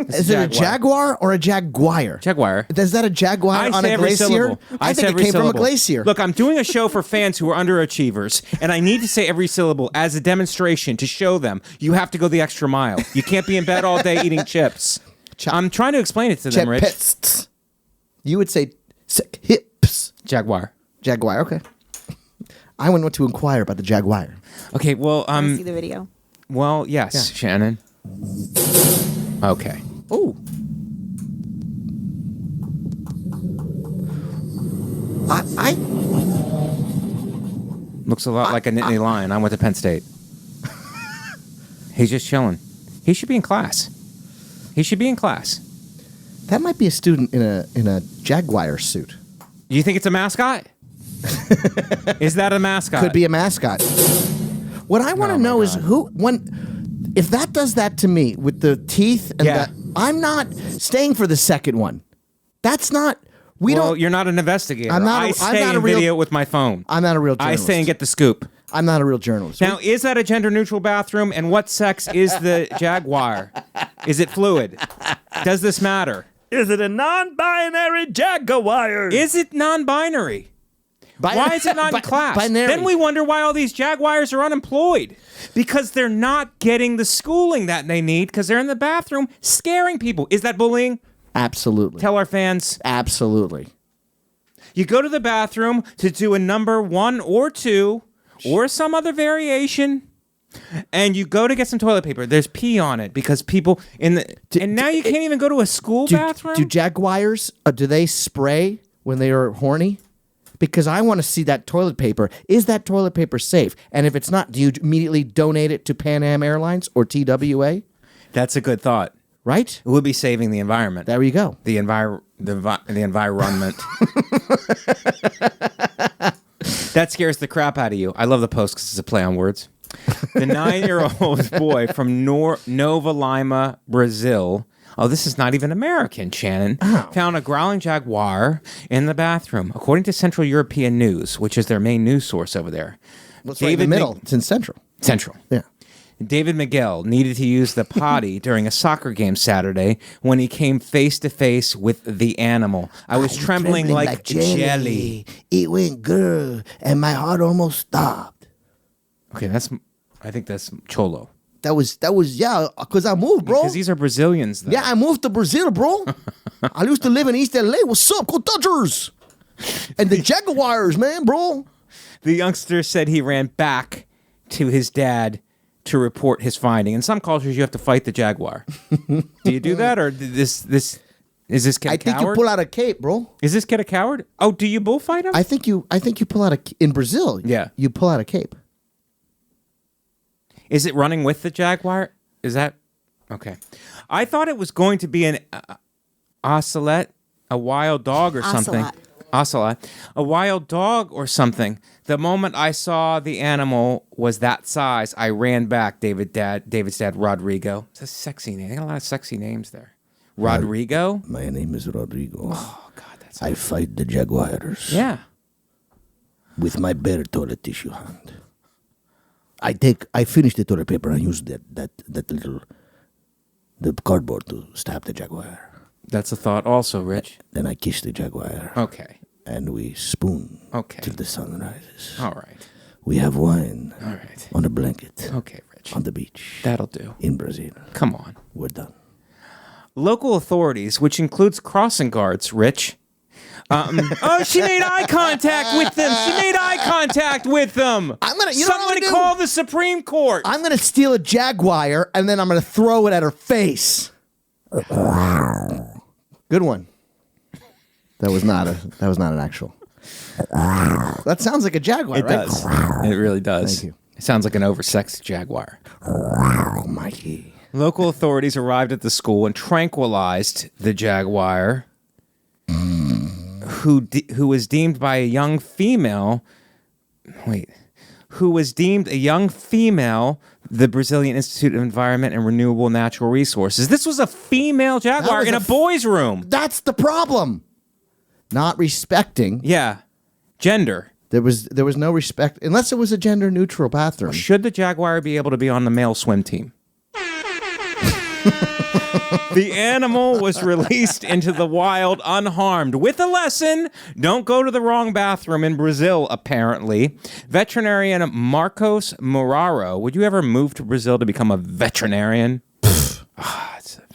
Is it a jaguar or a jaguar? Jaguar. Is that a jaguar on a glacier? I think it came from a glacier. Look, I'm doing a show for fans who are underachievers, and I need to say every syllable as a demonstration to show them you have to go the extra mile. You can't be in bed all day eating chips. I'm trying to explain it to them, Rich. Chips. You would say hips. Jaguar. Jaguar, okay. I want to inquire about the jaguar. Okay, well, See the video. Well, yes, Shannon. Okay. Oh. I Looks a lot like a Nittany Lion. I went to Penn State. He's just chilling. He should be in class. That might be a student in a jaguar suit. Do you think it's a mascot? Is that a mascot? Could be a mascot. What I want to know is if that does that to me with the teeth and I'm not staying for the second one. That's not. You're not an investigator. I stay in video with my phone. I'm not a real journalist. I stay and get the scoop. I'm not a real journalist. Now, is that a gender-neutral bathroom? And what sex is the jaguar? Is it fluid? Does this matter? Is it a non-binary jaguar? Is it non-binary? Why is it not in class? Binary. Then we wonder why all these jaguars are unemployed. Because they're not getting the schooling that they need because they're in the bathroom scaring people. Is that bullying? Absolutely. Tell our fans. Absolutely. You go to the bathroom to do a number 1 or 2 or some other variation, and you go to get some toilet paper. There's pee on it because people and now you can't even go to a school bathroom? Do jaguars, do they spray when they are horny? Because I want to see that toilet paper. Is that toilet paper safe? And if it's not, do you immediately donate it to Pan Am Airlines or TWA? That's a good thought. Right? It would be saving the environment. There you go. The environment. That scares the crap out of you. I love the post because it's a play on words. The 9-year-old boy from Nova Lima, Brazil. Oh, this is not even American, Shannon. Oh. Found a growling jaguar in the bathroom, according to Central European News, which is their main news source over there. It's right in the middle. It's in Central. Central. Yeah. David Miguel needed to use the potty during a soccer game Saturday when he came face to face with the animal. I was trembling like jelly. It went good, and my heart almost stopped. Okay, I think that's Cholo. That was because I moved, bro. Because these are Brazilians, though. Yeah, I moved to Brazil, bro. I used to live in East LA. What's up, Go Dodgers? And the Jaguars, man, bro. The youngster said he ran back to his dad to report his finding. In some cultures, you have to fight the jaguar. Do you do that, or is this kid a coward? I think you pull out a cape, bro. Is this kid a coward? Oh, do you bullfight him? I think you pull out in Brazil. Yeah, you pull out a cape. Is it running with the jaguar? Is that okay? I thought it was going to be an ocelot, a wild dog or something. Ocelot, a wild dog or something. The moment I saw the animal was that size, I ran back. David's dad, Rodrigo. It's a sexy name. They got a lot of sexy names there. Rodrigo? My name is Rodrigo. Oh, God, that's... I fight the jaguars. Yeah. With my bare toilet tissue hand. I finish the toilet paper and use that little the cardboard to stab the jaguar. That's a thought also, Rich. Then I kiss the jaguar. Okay. And we spoon. Okay. Till the sun rises. All right. We have wine. All right. On a blanket. Okay, Rich. On the beach. That'll do. In Brazil. Come on. We're done. Local authorities, which includes crossing guards, Rich. Oh, she made eye contact with them. Someone call the Supreme Court. I'm gonna steal a jaguar and then I'm gonna throw it at her face. Good one. That was not an actual. That sounds like a jaguar, right? Does. It really does. Thank you. It sounds like an oversexed jaguar. Mikey. Local authorities arrived at the school and tranquilized the jaguar, who was deemed by a young female. Wait, who was deemed a young female, the Brazilian Institute of Environment and Renewable Natural Resources. This was a female jaguar in a boys' room. That's the problem. Not respecting. Yeah. Gender. There was no respect, unless it was a gender-neutral bathroom. Should the jaguar be able to be on the male swim team? The animal was released into the wild unharmed with a lesson. Don't go to the wrong bathroom in Brazil, apparently. Veterinarian Marcos Moraro. Would you ever move to Brazil to become a veterinarian? It's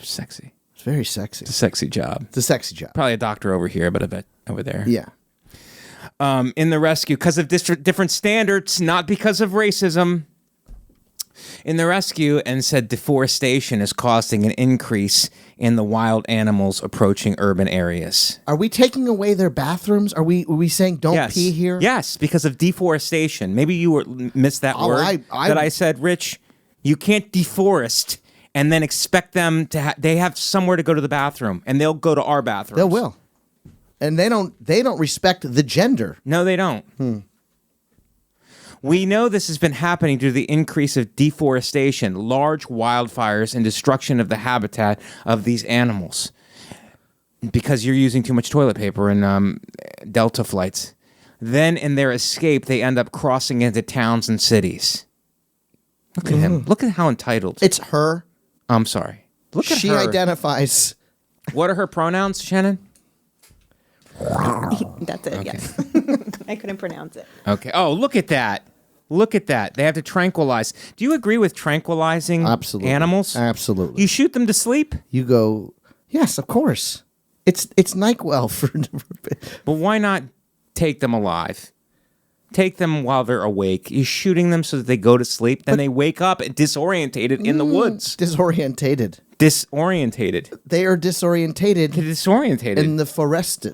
sexy. It's very sexy. It's a sexy job. It's a sexy job. Probably a doctor over here, but a vet over there. Yeah. In the rescue, because of different standards, not because of racism. In the rescue, and said deforestation is causing an increase in the wild animals approaching urban areas. Are we taking away their bathrooms? Are we saying don't pee here? Yes, because of deforestation. Maybe you missed that word that I said, Rich. You can't deforest and then expect them to. They have somewhere to go to the bathroom, and they'll go to our bathrooms. They will, and they don't respect the gender. No, they don't. We know this has been happening due to the increase of deforestation, large wildfires, and destruction of the habitat of these animals. Because you're using too much toilet paper in Delta flights. Then in their escape, they end up crossing into towns and cities. Look at him. Look at how entitled. It's her. I'm sorry. Look at her. She identifies. What are her pronouns, Shannon? That's it, Okay. yes. I couldn't pronounce it. Okay. Oh, look at that. Look at that. They have to tranquilize. Do you agree with tranquilizing animals? Absolutely. You shoot them to sleep? You go, yes, of course. It's NyQuil for. But why not take them alive? Take them while they're awake. You're shooting them so that they go to sleep. Then they wake up disorientated in the woods. Disorientated. Disorientated. They are disorientated. Disorientated. In the forest.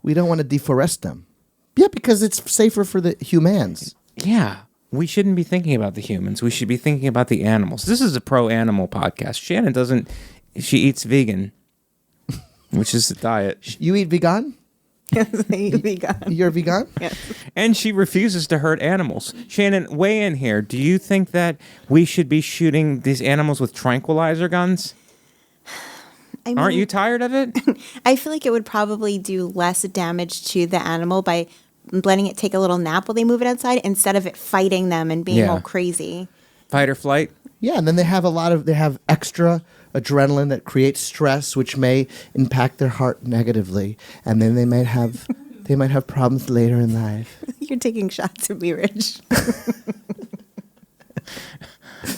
We don't want to deforest them. Yeah, because it's safer for the humans. Yeah. We shouldn't be thinking about the humans. We should be thinking about the animals. This is a pro-animal podcast. Shannon doesn't... She eats vegan, which is the diet. You eat vegan? Yes, I eat vegan. You're vegan? Yes. And she refuses to hurt animals. Shannon, weigh in here. Do you think that we should be shooting these animals with tranquilizer guns? Aren't you tired of it? I feel like it would probably do less damage to the animal by letting it take a little nap while they move it outside instead of it fighting them and being all crazy. Fight or flight? Yeah, and then they have extra adrenaline that creates stress, which may impact their heart negatively, and then they might have problems later in life. You're taking shots at me, Rich.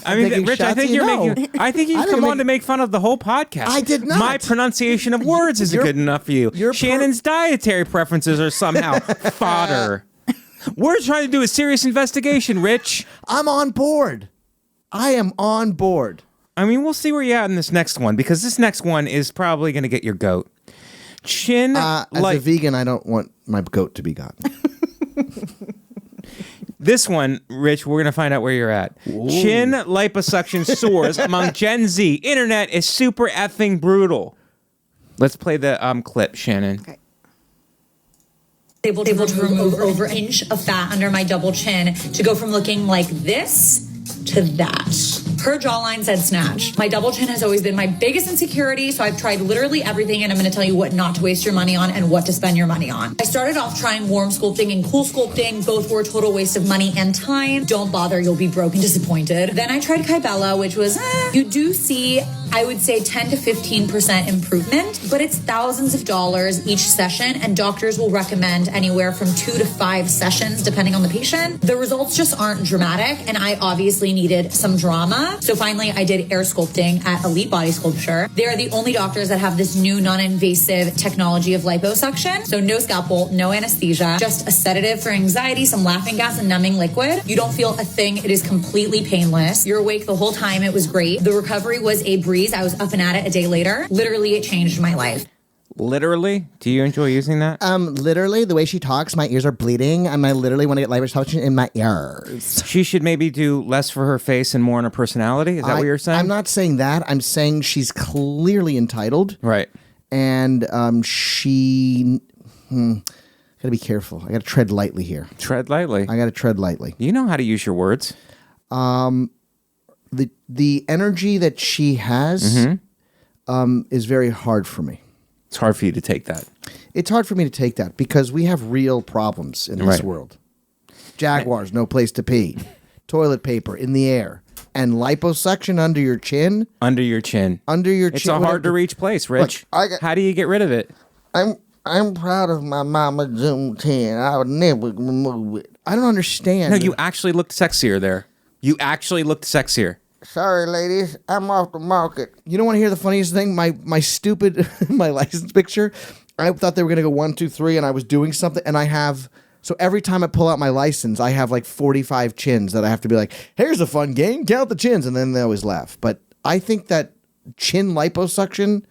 I mean, Rich, I think I think you've come on to make fun of the whole podcast. I did not. My pronunciation of words isn't good enough for you. Shannon's dietary preferences are somehow fodder. We're trying to do a serious investigation, Rich. I'm on board. I am on board. I mean, we'll see where you're at in this next one, because this next one is probably going to get your goat. As a vegan, I don't want my goat to be gone. This one, Rich, we're going to find out where you're at. Ooh. Chin liposuction soars among Gen Z. Internet is super effing brutal. Let's play the clip, Shannon. Okay. Able to remove over an inch of fat under my double chin to go from looking like this to that. Her jawline said snatch. My double chin has always been my biggest insecurity, so I've tried literally everything, and I'm going to tell you what not to waste your money on and what to spend your money on. I started off trying warm sculpting and cool sculpting. Both were a total waste of money and time. Don't bother, you'll be broke and disappointed. Then I tried Kybella, which was, you do see, I would say 10 to 15% improvement, but it's thousands of dollars each session, and doctors will recommend anywhere from 2 to 5 sessions, depending on the patient. The results just aren't dramatic, and I obviously needed some drama. So finally, I did air sculpting at Elite Body Sculpture. They are the only doctors that have this new non-invasive technology of liposuction. So no scalpel, no anesthesia, just a sedative for anxiety, some laughing gas, and numbing liquid. You don't feel a thing. It is completely painless. You're awake the whole time. It was great. The recovery was a breeze. I was up and at it a day later. Literally, it changed my life. Literally? Do you enjoy using that? Literally, the way she talks, my ears are bleeding, and I literally want to get liposuction in my ears. She should maybe do less for her face and more on her personality? Is that what you're saying? I'm not saying that. I'm saying she's clearly entitled. Right. And she Gotta be careful. I gotta tread lightly here. Tread lightly. I gotta tread lightly. You know how to use your words. The energy that she has is very hard for me. It's hard for you to take that. It's hard for me to take that because we have real problems in this world. Jaguars, no place to pee. Toilet paper in the air. And liposuction under your chin. Under your chin. It's a hard to reach place, Rich. Look, how do you get rid of it? I'm proud of my mama Zoom 10. I would never remove it. I don't understand. No, you actually looked sexier there. You actually looked sexier. Sorry, ladies. I'm off the market. You don't want to hear the funniest thing? My stupid, my license picture, I thought they were going to go 1, 2, 3, and I was doing something, and I have... So every time I pull out my license, I have like 45 chins that I have to be like, here's a fun game, count the chins, and then they always laugh. But I think that chin liposuction,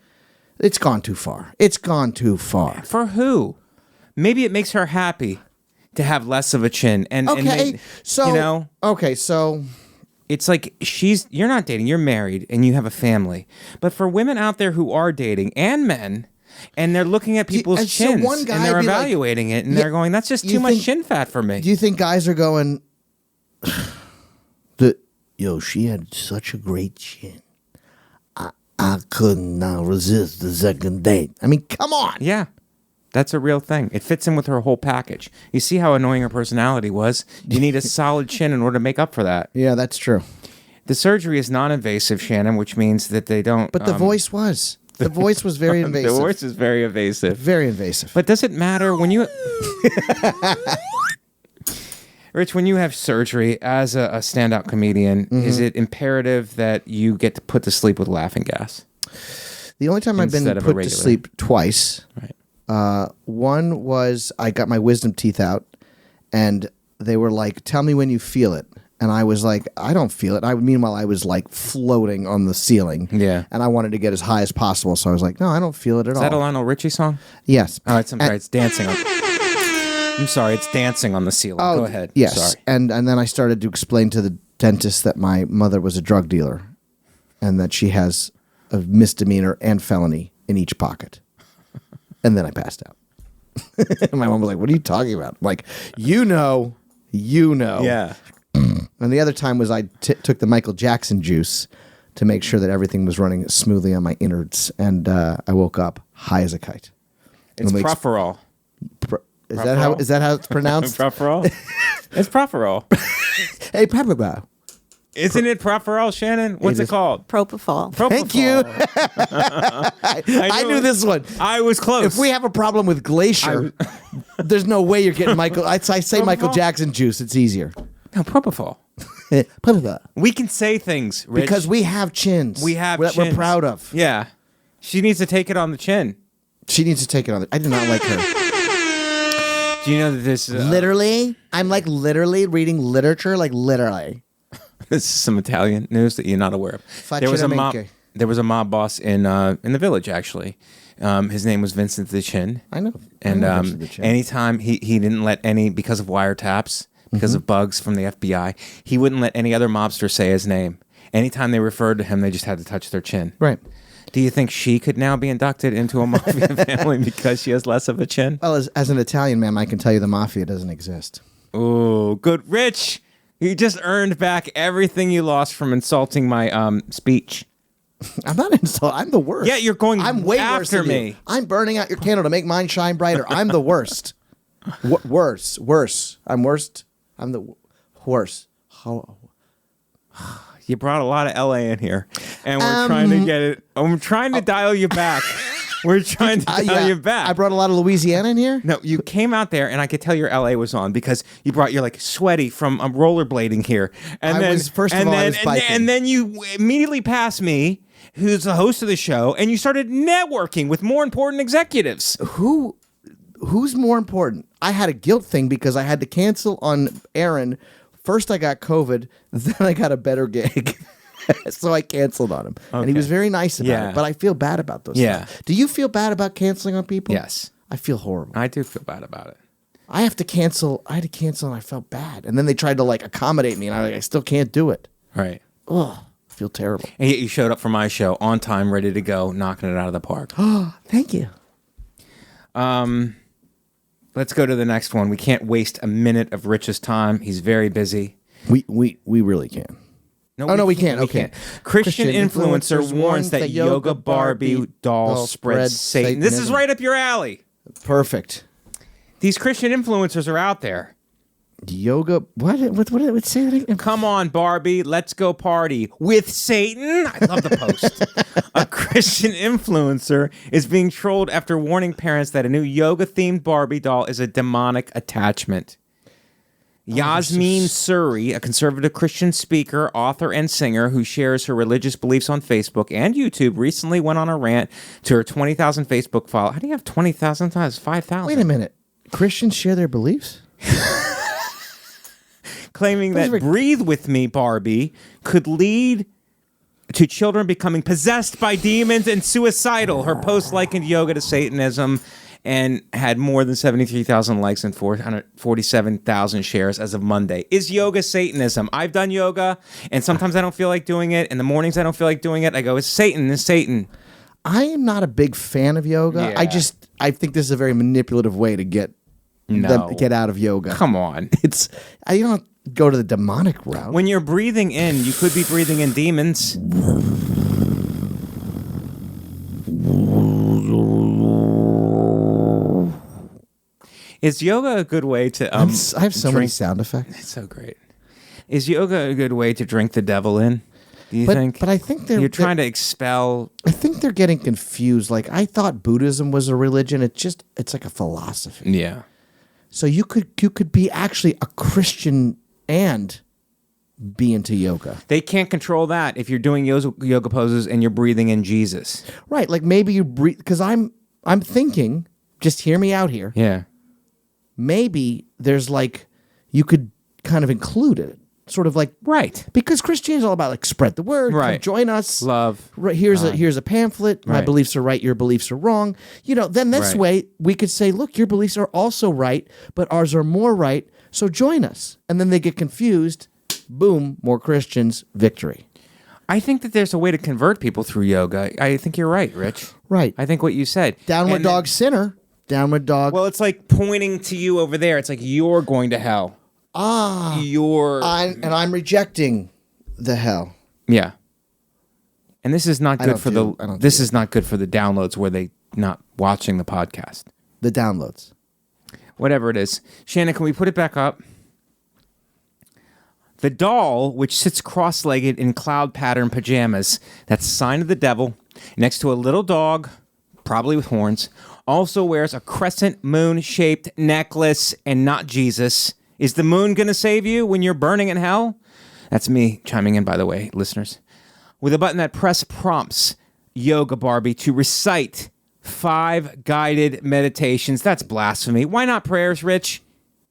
it's gone too far. It's gone too far. For who? Maybe it makes her happy to have less of a chin. So it's like you're not dating, you're married, and you have a family. But for women out there who are dating, and men... And they're looking at people's chins, and they're evaluating it, and they're going, that's just too much chin fat for me. Do you think guys are going, she had such a great chin. I could not resist the second date. I mean, come on. Yeah, that's a real thing. It fits in with her whole package. You see how annoying her personality was? You need a solid chin in order to make up for that. Yeah, that's true. The surgery is non-invasive, Shannon, which means that they don't... But the voice was... The voice was very invasive. The voice is very evasive. Very invasive. But does it matter when you... Rich, when you have surgery as a standout comedian, is it imperative that you get to put to sleep with laughing gas? The only time I've been put to sleep twice. Right. One was I got my wisdom teeth out, and they were like, tell me when you feel it. And I was like, I don't feel it. Meanwhile, I was like floating on the ceiling. Yeah. And I wanted to get as high as possible. So I was like, no, I don't feel it at all. Is that a Lionel Richie song? Yes. Oh, I'm sorry. It's dancing on... I'm sorry. It's dancing on the ceiling. Go ahead. Yes. Sorry. And then I started to explain to the dentist that my mother was a drug dealer and that she has a misdemeanor and felony in each pocket. And then I passed out. My mom was like, what are you talking about? I'm like, you know. Yeah. And the other time was I took the Michael Jackson juice to make sure that everything was running smoothly on my innards. And I woke up high as a kite. It's Proferol. Is that how it's pronounced? Proferol? It's Proferol. Hey, Proferol. Isn't it Proferol, Shannon? What's it called? Propofol. Thank you. I knew this one. I was close. If we have a problem with Glacier, there's no way you're getting Michael. I say Michael Jackson juice. It's easier. No, Propofol. We can say things, Rich. Because we have chins. We have that chins. We're proud of. Yeah. She needs to take it on the chin. She needs to take it on the... I do not like her. Do you know that this... literally? I'm like literally reading literature, like literally. This is some Italian news that you're not aware of. There was a mob boss in the village, actually. His name was Vincent the Chin. I know. And anytime he didn't let any, because of wiretaps, because of bugs from the FBI, he wouldn't let any other mobster say his name. Anytime they referred to him, they just had to touch their chin. Right. Do you think she could now be inducted into a mafia family because she has less of a chin? Well, as an Italian man, I can tell you the mafia doesn't exist. Oh, good. Rich, you just earned back everything you lost from insulting my speech. I'm not insulting. I'm the worst. Yeah, you're going I'm way after worse than me. You. I'm burning out your candle to make mine shine brighter. I'm the worst. Worse. I'm worst. I'm the worst. You brought a lot of LA in here, and we're trying to get it. I'm trying to dial you back. We're trying to dial you back. I brought a lot of Louisiana in here? No, you came out there, and I could tell your LA was on because you're like sweaty from rollerblading here. And I was biking. And then you immediately passed me, who's the host of the show, and you started networking with more important executives. Who's more important? I had a guilt thing because I had to cancel on Aaron. First I got COVID, then I got a better gig. So I canceled on him. Okay. And he was very nice about it, but I feel bad about those things. Do you feel bad about canceling on people? Yes. I feel horrible. I do feel bad about it. I had to cancel and I felt bad. And then they tried to like accommodate me and I still can't do it. Right. Ugh. I feel terrible. And yet you showed up for my show on time, ready to go, knocking it out of the park. Oh, thank you. Let's go to the next one. We can't waste a minute of Rich's time. He's very busy. We really can. No, we can't. Okay. Christian influencer warns that yoga Barbie doll spreads Satan. This is right up your alley. Perfect. These Christian influencers are out there. Yoga. What did it say that again? Come on, Barbie. Let's go party with Satan. I love the post. A Christian influencer is being trolled after warning parents that a new yoga-themed Barbie doll is a demonic attachment. Yasmin Suri, a conservative Christian speaker, author, and singer who shares her religious beliefs on Facebook and YouTube, recently went on a rant to her 20,000 Facebook follow. How do you have 20,000 times 5,000? Wait a minute. Christians share their beliefs? Claiming that Breathe With Me, Barbie, could lead to children becoming possessed by demons and suicidal. Her post likened yoga to Satanism and had more than 73,000 likes and 447,000 shares as of Monday. Is yoga Satanism? I've done yoga, and sometimes I don't feel like doing it. In the mornings, I don't feel like doing it. I go, it's Satan, it's Satan. I am not a big fan of yoga. Yeah. I think this is a very manipulative way to get them get out of yoga. Come on. You don't go to the demonic route. When you're breathing in, you could be breathing in demons. Is yoga a good way to I have so many sound effects. It's so great. Is yoga a good way to drink the devil in? Do you think? But I think you're trying to expel. I think they're getting confused. Like, I thought Buddhism was a religion. It's like a philosophy. Yeah. So you could be actually a Christian and be into yoga. They can't control that if you're doing yoga poses and you're breathing in Jesus. Right. Like, maybe you breathe, because I'm thinking, just hear me out here. Yeah. Maybe there's like, you could kind of include it. Sort of like, right, because Christianity is all about like spread the word, right? Come join us, love. Right, here's a pamphlet. My beliefs are right, your beliefs are wrong. Then this way we could say, look, your beliefs are also right, but ours are more right. So join us, and then they get confused. Boom, more Christians, victory. I think that there's a way to convert people through yoga. I think you're right, Rich. Right. I think what you said. Downward dog sinner. Downward dog. Well, it's like pointing to you over there. It's like you're going to hell. I'm rejecting the hell. Yeah. And this is not good for this is not good for the downloads where they not watching the podcast. The downloads. Whatever it is. Shannon, can we put it back up? The doll, which sits cross-legged in cloud pattern pajamas, that's a sign of the devil, next to a little dog, probably with horns, also wears a crescent moon-shaped necklace and not Jesus. Is the moon going to save you when you're burning in hell? That's me chiming in, by the way, listeners. With a button that prompts Yoga Barbie to recite 5 guided meditations. That's blasphemy. Why not prayers, Rich?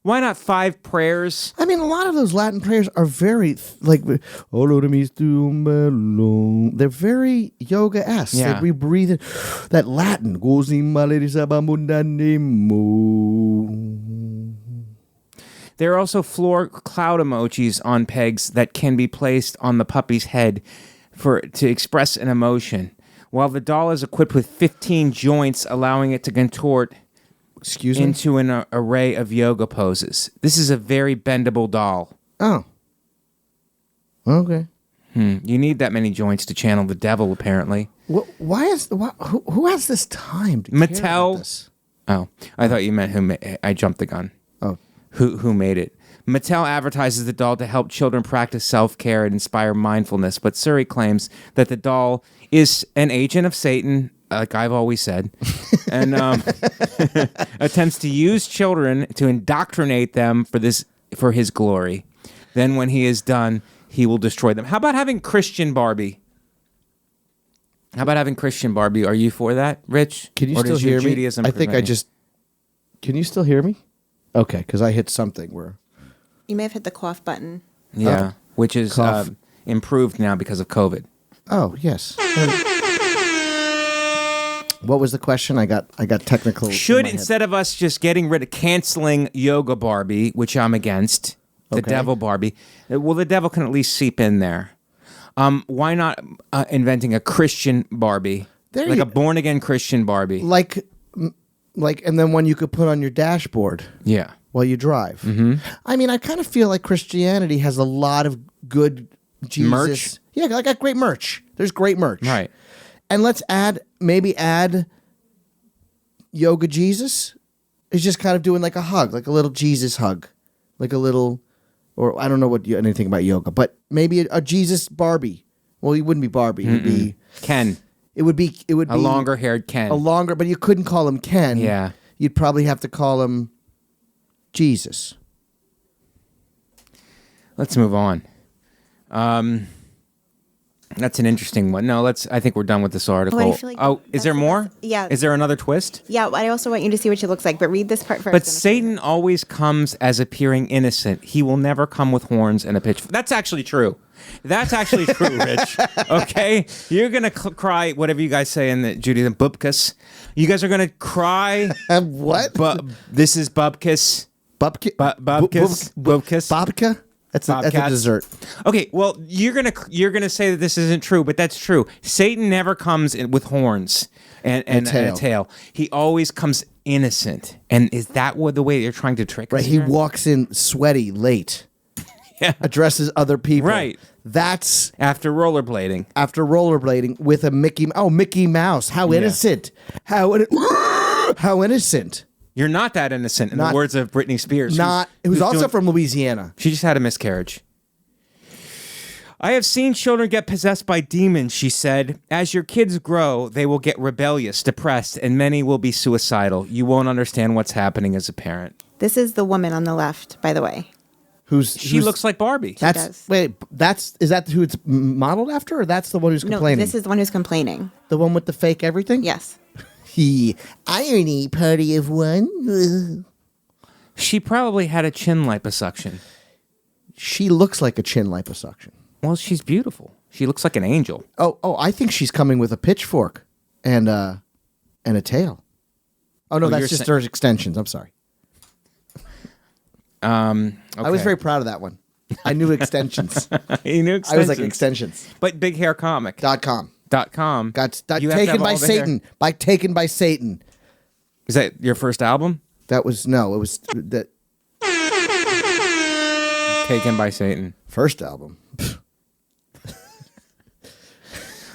Why not 5 prayers? I mean, a lot of those Latin prayers are very, like, they're very yoga-esque. Yeah. Like, we breathe in that Latin. There are also floor cloud emojis on pegs that can be placed on the puppy's head to express an emotion, while the doll is equipped with 15 joints, allowing it to contort into an array of yoga poses. This is a very bendable doll. Oh. Okay. You need that many joints to channel the devil, apparently. Who has this time to Mattel. care about this? Oh, I thought you meant I jumped the gun. Oh. Who made it? Mattel advertises the doll to help children practice self-care and inspire mindfulness, but Suri claims that the doll is an agent of Satan, like I've always said, and attempts to use children to indoctrinate them for his glory. Then when he is done, he will destroy them. How about having Christian Barbie? Are you for that, Rich? Can you or still does your hear me? Judaism I think prevent you? Can you still hear me? Okay, because I hit something where... You may have hit the cough button. Yeah, which is improved now because of COVID. Oh, yes. What was the question? I got technical. Should, instead of us just canceling Yoga Barbie, which I'm against, the Devil Barbie, well, the devil can at least seep in there. Why not inventing a Christian Barbie? A born-again Christian Barbie? Like and then one you could put on your dashboard. Yeah. While you drive. Mm-hmm. I mean, I kind of feel like Christianity has a lot of good Jesus. Merch? Yeah, I got great merch. There's great merch. Right. And let's add Yoga Jesus. Is just kind of doing like a hug, like a little Jesus hug. Like a little, or I don't know anything about yoga, but maybe a Jesus Barbie. Well, he wouldn't be Barbie. It would be Ken. It would be a longer-haired Ken. But you couldn't call him Ken. Yeah. You'd probably have to call him Jesus. Let's move on. That's an interesting one. No, I think we're done with this article. I feel like is there more? Yeah. Is there another twist? Yeah, I also want you to see what she looks like, but read this part first. But Satan always comes as appearing innocent. He will never come with horns and a pitchfork. That's actually true. That's actually true, Rich. Okay? You're going to cry, whatever you guys say in the Judaism, bubkas. You guys are going to cry. What? This is bubkas. Bubkas? Bubkas. Babka? That's a dessert. Okay, well, you're gonna say that this isn't true, but that's true. Satan never comes with horns and a tail. He always comes innocent. And is that the way you're trying to trick us? Right, he walks in sweaty, late. Yeah. Addresses other people. Right. That's after rollerblading with a Mickey Mouse. How innocent. How innocent. You're not that innocent, in the words of Britney Spears. Who's also from Louisiana. She just had a miscarriage. I have seen children get possessed by demons, she said. As your kids grow, they will get rebellious, depressed, and many will be suicidal. You won't understand what's happening as a parent. This is the woman on the left, by the way. She looks like Barbie. Is that who it's modeled after, or that's the one who's complaining? No, this is the one who's complaining. The one with the fake everything? Yes. Irony party of one. She probably had a chin liposuction. She looks like a chin liposuction. Well, she's beautiful. She looks like an angel. Oh, I think she's coming with a pitchfork and a tail. Oh no, that's just her extensions. I'm sorry. Okay. I was very proud of that one. I knew extensions. You knew extensions. I was like extensions. But BigHairComic.com. Got taken by Satan. Taken by Satan. Is that your first album? It was that. Taken by Satan. First album.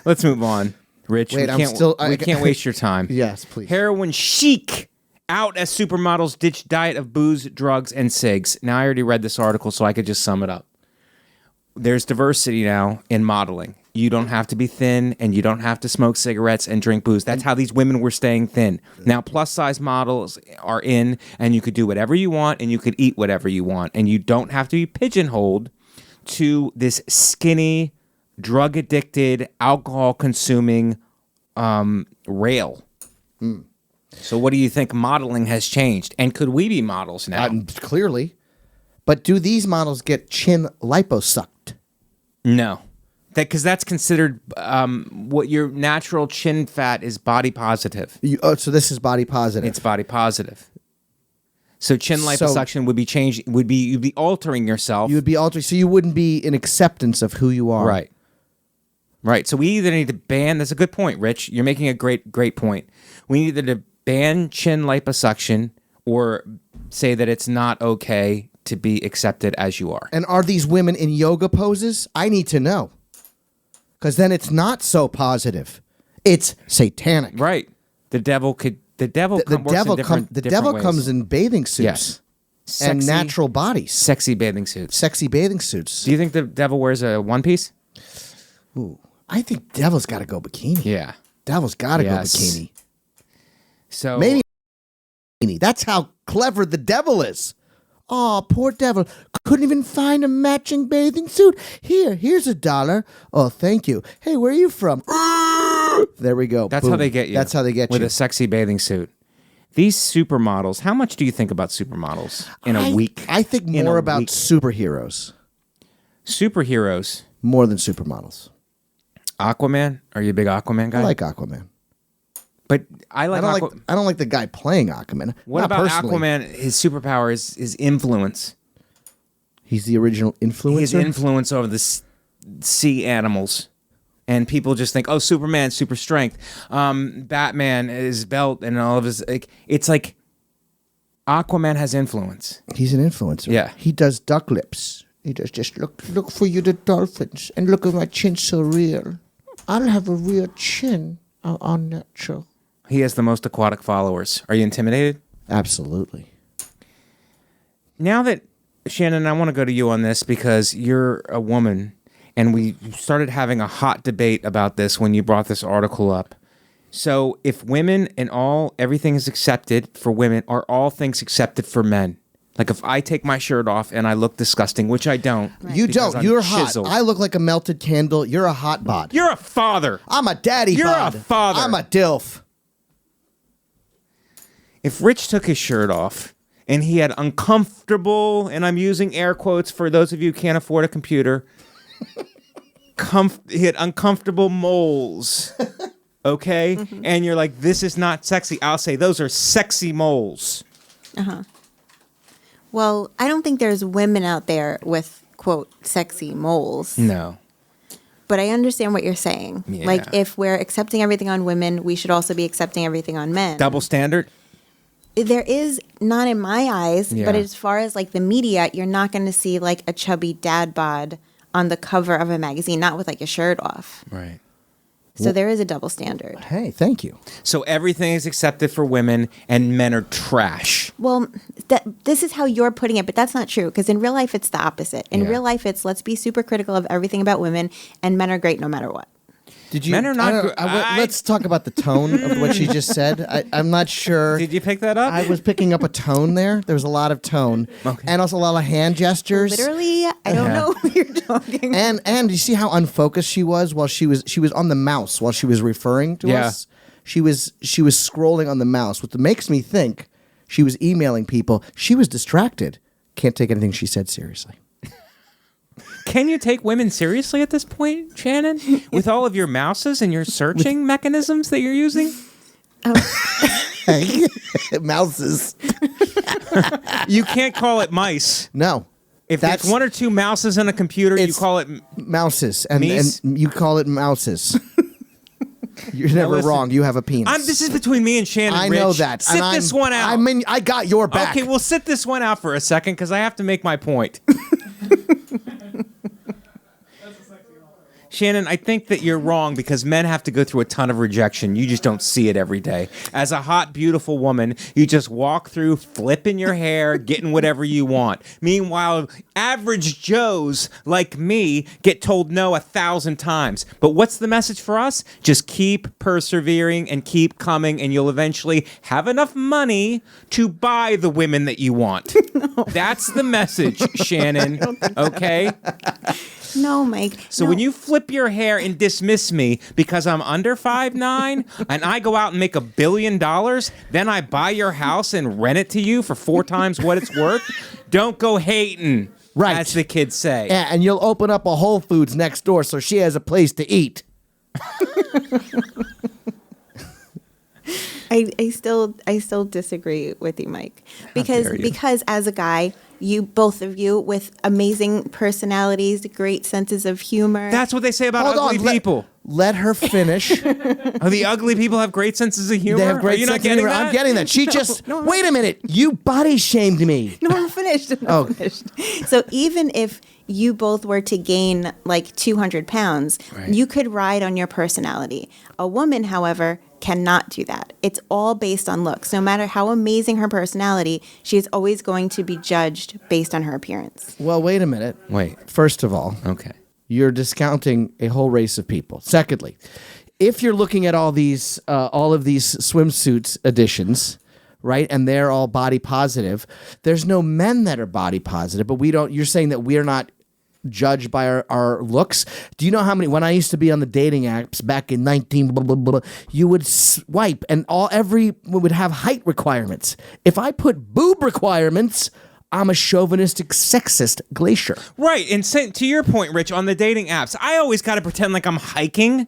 Let's move on, Rich. Wait, we can't waste your time. Yes, please. Heroin chic out as supermodels ditch diet of booze, drugs, and cigs. Now, I already read this article, so I could just sum it up. There's diversity now in modeling. You don't have to be thin, and you don't have to smoke cigarettes and drink booze. That's how these women were staying thin. Now, plus-size models are in, and you could do whatever you want, and you could eat whatever you want, and you don't have to be pigeonholed to this skinny, drug-addicted, alcohol-consuming rail. So what do you think modeling has changed? And could we be models now? Clearly. But do these models get chin liposucked? No. Because that's considered what your natural chin fat is body positive. So this is body positive. It's body positive. So chin liposuction would be changed. You'd be altering yourself. You would be altering. So you wouldn't be in acceptance of who you are. Right. Right. So we either need to ban. That's a good point, Rich. You're making a great point. We need either to ban chin liposuction or say that it's not okay to be accepted as you are. And are these women in yoga poses? I need to know. Because then it's not so positive. It's satanic. Right. The devil comes in bathing suits. Yes. And natural bodies. Sexy bathing suits. Do you think the devil wears a one piece? Ooh. I think devil's got to go bikini. Yeah. Devil's got to go bikini. So maybe that's how clever the devil is. Oh, poor devil. Couldn't even find a matching bathing suit. Here's $1. Oh, thank you. Hey, where are you from? There we go. That's Boom. how they get you. That's how they get with you. With a sexy bathing suit. These supermodels, how much do you think about supermodels in a week? I think more about superheroes. Superheroes? More than supermodels. Aquaman? Are you a big Aquaman guy? I like Aquaman. But I don't like the guy playing Aquaman. What about Aquaman? His superpower is his influence. He's the original influencer? His influence over the sea animals And people just think, oh, Superman, super strength. Batman, his belt and all of his... it's like Aquaman has influence. He's an influencer. Yeah. He does duck lips. He does just look for you, the dolphins, and look at my chin so real. I'll have a real chin. Unnatural. He has the most aquatic followers. Are you intimidated? Absolutely. Now that, Shannon, I want to go to you on this because you're a woman, and we started having a hot debate about this when you brought this article up. So if women and everything is accepted for women, are all things accepted for men? Like if I take my shirt off and I look disgusting, which I don't. Right. You don't. I'm You're chiseled. hot. I look like a melted candle. You're a hot bod. You're a father. I'm a daddy You're bod. a father. I'm a dilf. If Rich took his shirt off and he had uncomfortable, and I'm using air quotes for those of you who can't afford a computer, he had uncomfortable moles, okay? Mm-hmm. And you're like, this is not sexy. I'll say those are sexy moles. Uh-huh. Well, I don't think there's women out there with, quote, sexy moles. No. But I understand what you're saying. Yeah. Like, if we're accepting everything on women, we should also be accepting everything on men. Double standard? There is, not in my eyes, Yeah. but as far as, like, the media, you're not going to see, like, a chubby dad bod on the cover of a magazine, not with, like, a shirt off. Right. So there is a double standard. Hey, thank you. So everything is accepted for women, and men are trash. Well, this is how you're putting it, but that's not true, because in real life, it's the opposite. In real life, it's let's be super critical of everything about women, and men are great no matter what. Did you? Men are not good. Let's talk about the tone of what she just said. I'm not sure. Did you pick that up? I was picking up a tone there. There was a lot of tone, and also a lot of hand gestures. Literally, I don't know what you're talking. And you see how unfocused she was while she was on the mouse while she was referring to us. She was scrolling on the mouse, which makes me think she was emailing people. She was distracted. Can't take anything she said seriously. Can you take women seriously at this point, Shannon? With all of your mouses and your searching mechanisms that you're using? Mouses. You can't call it mice. No. If there's one or two mouses on a computer, you call it... Mouses. And you call it mouses. You're never listen, wrong. You have a penis. This is between me and Shannon. I Rich. know that. Sit this one out. I mean, I got your back. Okay, we'll sit this one out for a second because I have to make my point. Shannon, I think that you're wrong because men have to go through a ton of rejection. You just don't see it every day. As a hot, beautiful woman, you just walk through flipping your hair, getting whatever you want. Meanwhile, average Joes like me get told no 1,000 times. But what's the message for us? Just keep persevering and keep coming, and you'll eventually have enough money to buy the women that you want. No. That's the message, Shannon. Okay? No, Mike. So when you flip your hair and dismiss me because I'm under 5'9" and I go out and make $1 billion, then I buy your house and rent it to you for 4 times what it's worth, don't go hating, right? As the kids say. Yeah, and you'll open up a Whole Foods next door so she has a place to eat. I still disagree with you, Mike, because as a guy, both of you with amazing personalities, great senses of humor. That's what they say about ugly people. Let her finish. Oh, the ugly people have great senses of humor? They have great Are you not sense of getting humor. that? I'm getting that. She just wait a minute. You body shamed me. No, I'm finished. Finished. So even if you both were to gain like 200 pounds, you could ride on your personality. A woman, however, cannot do that. It's all based on looks. No matter how amazing her personality, she is always going to be judged based on her appearance. Well, wait a minute. First of all, you're discounting a whole race of people. Secondly, if you're looking at all of these swimsuits editions, right, and they're all body positive, there's no men that are body positive, but you're saying that we're not judged by our looks. Do you know how many, when I used to be on the dating apps back in 19 blah, blah, blah, you would swipe and every would have height requirements. If I put boob requirements, I'm a chauvinistic sexist glacier. Right, and to your point, Rich, on the dating apps, I always got to pretend like I'm hiking.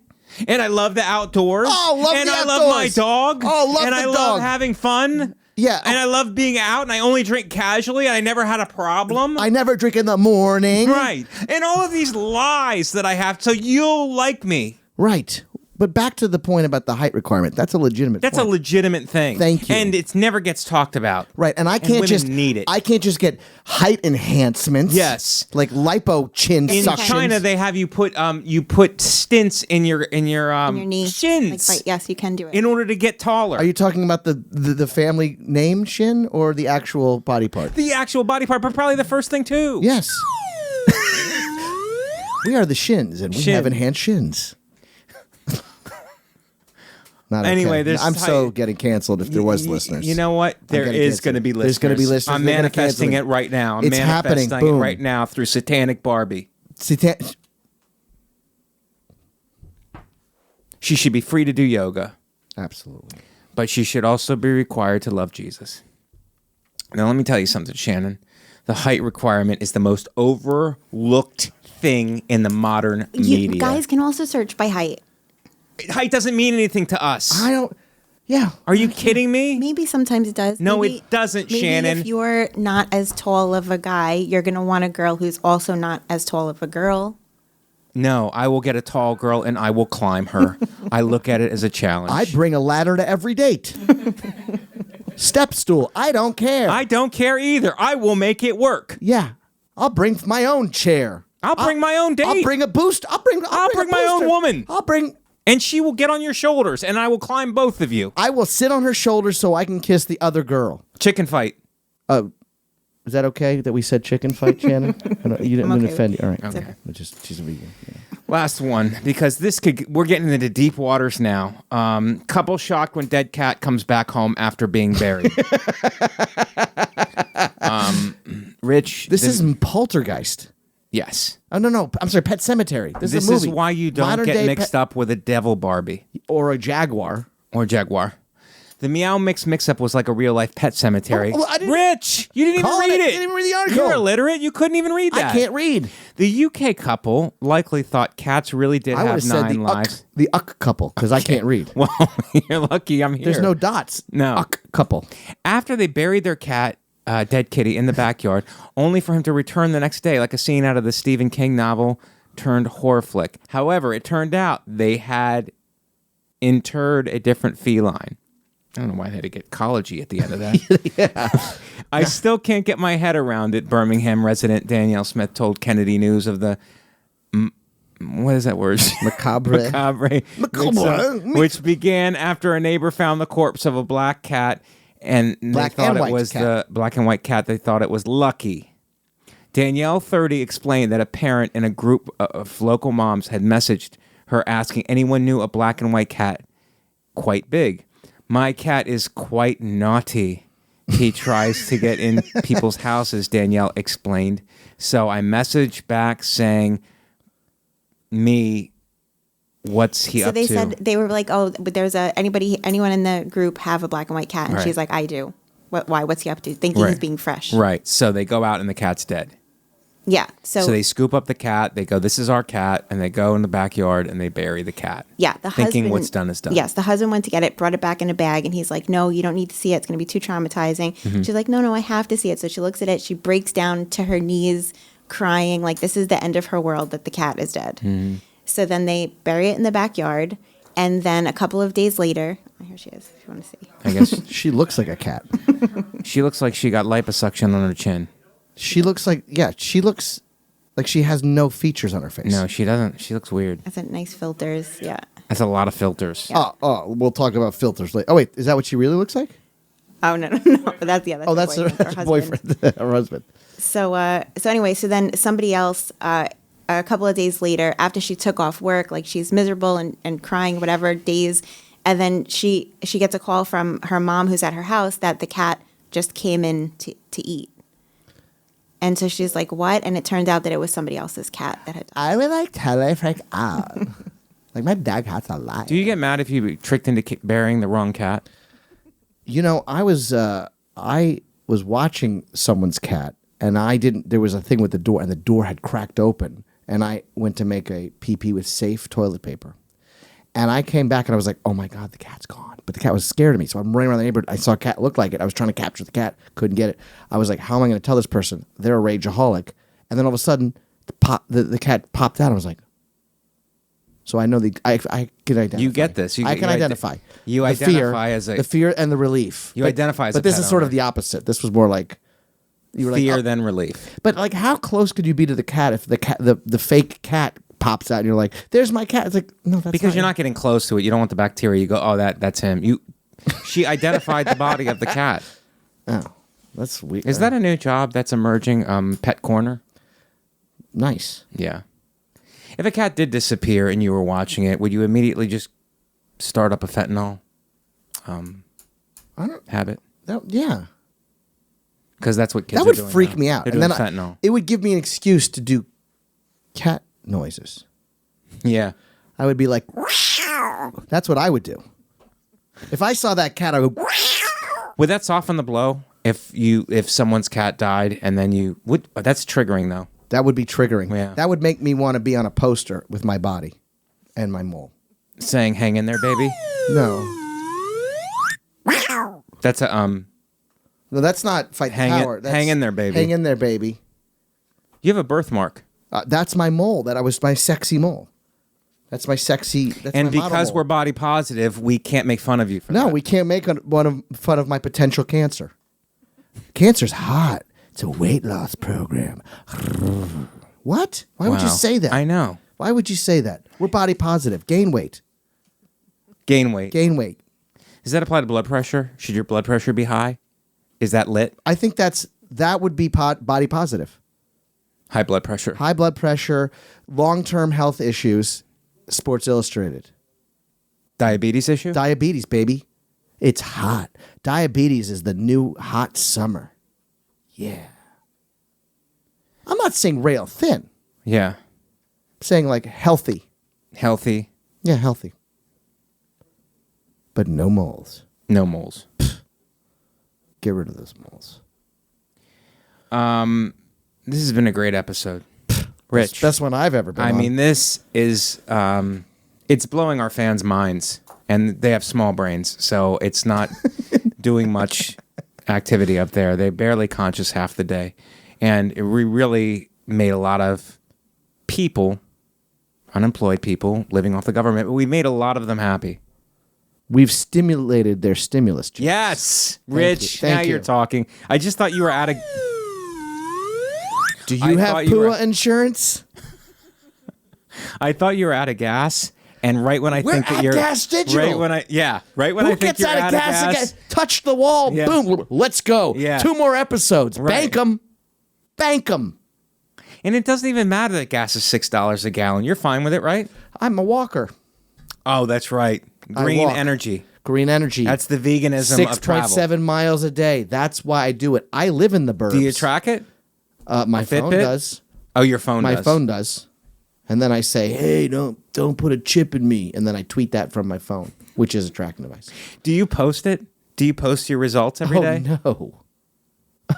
And I love the outdoors. Oh, love and the I outdoors. love my dog. Oh, love and the I dog. love having fun. Yeah. And I love being out, and I only drink casually, and I never had a problem. I never drink in the morning. Right. And all of these lies that I have, so you'll like me. Right. But back to the point about the height requirement. That's a legitimate That's point. a legitimate thing. Thank you. And it never gets talked about. Right, and I can't women just need it. I can't just get height enhancements. Yes. like lipo chin In suctions. China, they have you put stints in your your knee. shins Like, yes, you can do it. in order to get taller. Are you talking about the family name Shin or the actual body part? The actual body part, but probably the first thing too. Yes. We are the Shins, and we Shin. have enhanced shins. Not Anyway, okay. there's I'm so height- getting canceled if there was listeners. You know what? There gonna is cancel. going to be listeners. There's gonna be listeners. I'm They're gonna manifesting cancel it right now. I'm It's happening. manifesting it Boom. right now through Satanic Barbie. She should be free to do yoga, Absolutely. but she should also be required to love Jesus. Now, let me tell you something, Shannon. The height requirement is the most overlooked thing in the modern media. Guys can also search by height. Height doesn't mean anything to us. I don't. Yeah. Are you kidding me? Maybe sometimes it does. No, Maybe- it doesn't, maybe Shannon. If you're not as tall of a guy, you're going to want a girl who's also not as tall of a girl. No, I will get a tall girl and I will climb her. I look at it as a challenge. I bring a ladder to every date. Step stool. I don't care. I don't care either. I will make it work. Yeah. I'll bring my own chair. I'll bring my own date. I'll bring a boost. I'll bring my own woman. I'll bring. And she will get on your shoulders and I will climb both of you. I will sit on her shoulders so I can kiss the other girl. Chicken fight. Is that okay that we said chicken fight, Shannon? You didn't okay offend you. with All right. okay. She's a vegan. Yeah. Last one, because we're getting into deep waters now. Couple shocked when dead cat comes back home after being buried. Rich. This is Poltergeist. Yes. Oh, no. I'm sorry, Pet Cemetery. This This is a movie. is why you don't Modern get day mixed up with a devil Barbie. Or a jaguar. Or jaguar. The Meow Mix-Up was like a real-life Pet Cemetery. Oh, I didn't- Rich! You didn't even Calling read it. it. You didn't even read the article. You're illiterate. You couldn't even read that. I can't read. The UK couple likely thought cats really did I would have have said 9 lives. the Uck couple, because I can't read. Well, you're lucky I'm here. There's no dots. No. Uck couple. After they buried their cat, dead kitty, in the backyard, only for him to return the next day, like a scene out of the Stephen King novel turned horror flick. However, it turned out they had interred a different feline. I don't know why they had to get ecology at the end of that. Yeah. I still can't get my head around it, Birmingham resident Danielle Smith told Kennedy News of the... what is that word? Macabre. Macabre. Which began after a neighbor found the corpse of a black cat, and Black they thought and it white was cat. the black and white cat. They thought it was Lucky. Danielle, 30, explained that a parent in a group of local moms had messaged her asking anyone knew a black and white cat quite big. My cat is quite naughty. He tries to get in people's houses, Danielle explained. So I messaged back saying, what's he So up they to? said, they were like, oh, but there's anyone in the group have a black and white cat? And Right. she's like, I do. Why? What's he up to? Thinking he's Right. being fresh. Right. So they go out and the cat's dead. Yeah. So they scoop up the cat. They go, this is our cat. And they go in the backyard and they bury the cat. Yeah, the thinking husband, what's done is done. Yes, the husband went to get it, brought it back in a bag, and he's like, no, you don't need to see it. It's going to be too traumatizing. Mm-hmm. She's like, no, I have to see it. So she looks at it. She breaks down to her knees, crying, like this is the end of her world, that the cat is dead. Mm-hmm. So then they bury it in the backyard. And then a couple of days later, here she is, if you want to see. I guess She looks like a cat. she looks like she got liposuction on her chin. She looks like she has no features on her face. No, she doesn't. She looks weird. That's a nice filters. Yeah. That's a lot of filters. Oh, we'll talk about filters later. Oh, wait, is that what she really looks like? Oh, no. But that's, yeah. That's Oh, her that's her boyfriend, boyfriend, her husband. So anyway, so then somebody else, a couple of days later, after she took off work, like she's miserable and crying, whatever, days, and then she gets a call from her mom who's at her house that the cat just came in to eat. And so she's like, what? And it turned out that it was somebody else's cat that had died. I would like to freak out. Like my dog has a lot. Do you get mad if you be tricked into burying the wrong cat? You know, I was watching someone's cat, and there was a thing with the door, and the door had cracked open, and I went to make a pee-pee with safe toilet paper. And I came back, and I was like, oh, my God, the cat's gone. But the cat was scared of me, so I'm running around the neighborhood. I saw a cat look like it. I was trying to capture the cat, couldn't get it. I was like, how am I going to tell this person? They're a rageaholic. And then all of a sudden, the cat popped out. I was like, So I know I can identify. You get this. I can identify. You the identify fear, as a... the fear and the relief. You identify as a But this pet is sort owner. of the opposite. This was more like... You were Fear like, than relief. But like, how close could you be to the cat if the fake cat pops out and you're like, "There's my cat"? It's like, no, that's Because you're him. not getting close to it. You don't want the bacteria. You go, oh, that's him. She identified the body of the cat. Oh, that's weird. Is that a new job that's emerging? Pet corner. Nice? Yeah. If a cat did disappear and you were watching it, would you immediately just start up a fentanyl habit? Yeah. Because that's what kids That are would doing freak now. me out. They're And doing then fentanyl. it would give me an excuse to do cat noises. Yeah. I would be like, that's what I would do. If I saw that cat, I would. Would that soften the blow if someone's cat died and then you would? That's triggering though. That would be triggering. Yeah. That would make me want to be on a poster with my body and my mole. Saying "Hang in there, baby." No. That's a No, that's not fight the power. That's hang in there, baby. Hang in there, baby. You have a birthmark. That's my mole. That was my sexy mole. That's my sexy. That's And my model because mole. we're body positive, we can't make fun of you for that. No, we can't make fun of my potential cancer. Cancer's hot. It's a weight loss program. What? Why would you Wow. say that? I know. Why would you say that? We're body positive. Gain weight. Gain weight. Gain weight. Does that apply to blood pressure? Should your blood pressure be high? Is that lit? I think that would be body positive. High blood pressure. High blood pressure, long-term health issues, Sports Illustrated. Diabetes issue? Diabetes, baby. It's hot. Diabetes is the new hot summer. Yeah. I'm not saying rail thin. Yeah. I'm saying like healthy. Healthy. Yeah, healthy. But no moles. No moles. Get rid of those moles. This has been a great episode. Rich. Best one I've ever been I on. mean, this is it's blowing our fans' minds, and they have small brains, so it's not doing much activity up there. They're barely conscious half the day, and we really made a lot of people, unemployed people, living off the government, but we made a lot of them happy. We've stimulated their stimulus checks. Yes, Thank Rich. you. Thank Now you. you're talking. I just thought you were out of. Do I you have thought you were- PUA insurance? I thought you were out of gas, and right when I We're think that at you're Gas Digital. right when I Who think gets you're out of gas gas, again? Touch the wall. Yeah. Boom. Let's go. Yeah. 2 more episodes. Right. Bank them. Bank them. and it doesn't even matter that gas is $6 a gallon. You're fine with it, right? I'm a walker. Oh, that's right. I Green walk. energy. Green energy. That's the veganism of travel. 6.7 miles a day. That's why I do it. I live in the burbs. Do you track it? My phone Fitbit? does. Oh, your phone My does. phone does. And then I say, hey, don't put a chip in me. And then I tweet that from my phone, which is a tracking device. Do you post it? Do you post your results every day? No.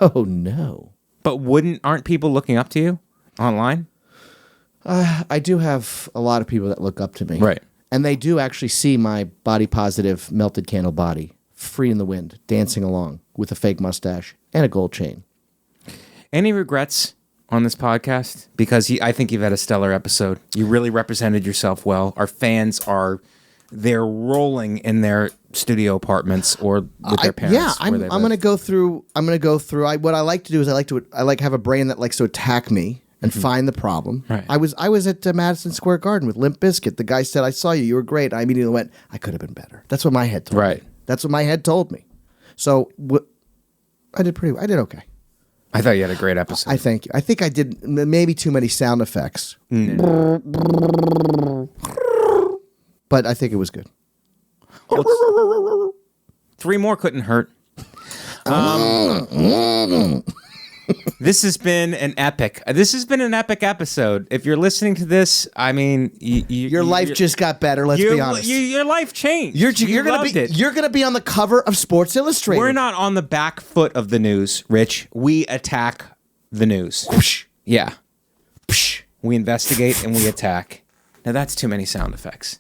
Oh, no. But aren't people looking up to you online? I do have a lot of people that look up to me. Right. And they do actually see my body positive melted candle body, free in the wind, dancing along with a fake mustache and a gold chain. Any regrets on this podcast? Because I think you've had a stellar episode. You really represented yourself well. Our fans they're rolling in their studio apartments or with their parents. Yeah, I'm going to go through. What I like to do is I like have a brain that likes to attack me and find the problem. Right. I was at Madison Square Garden with Limp Bizkit. The guy said, "I saw you. You were great." I immediately went, "I could have been better." That's what my head told me. Right. That's what my head told me. So I did okay. I thought you had a great episode. I thank you. I think I did maybe too many sound effects. But I think it was good. 3 more couldn't hurt. This has been an epic. This has been an epic episode. If you're listening to this, I mean, Your life just got better. Let's be honest. Your life changed. You're gonna be on the cover of Sports Illustrated. We're not on the back foot of the news, Rich. We attack the news. Whoosh. Yeah. We investigate and we attack. Now that's too many sound effects.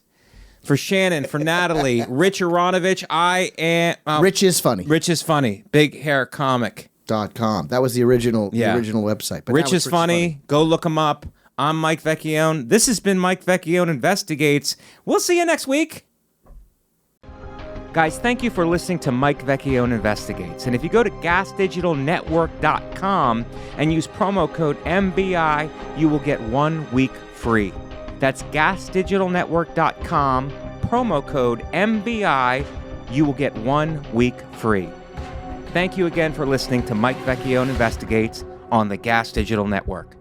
For Shannon, for Natalie, Rich Aronovitch, I am Rich is funny. Rich is funny. Big hair comic. .com. That was the original Yeah. website. But Rich now is it's funny. Go look him up. I'm Mike Vecchione. This has been Mike Vecchione Investigates. We'll see you next week. Guys, thank you for listening to Mike Vecchione Investigates. And if you go to gasdigitalnetwork.com and use promo code MBI, you will get 1 week free. That's gasdigitalnetwork.com, promo code MBI, you will get 1 week free. Thank you again for listening to Mike Vecchione Investigates on the Gas Digital Network.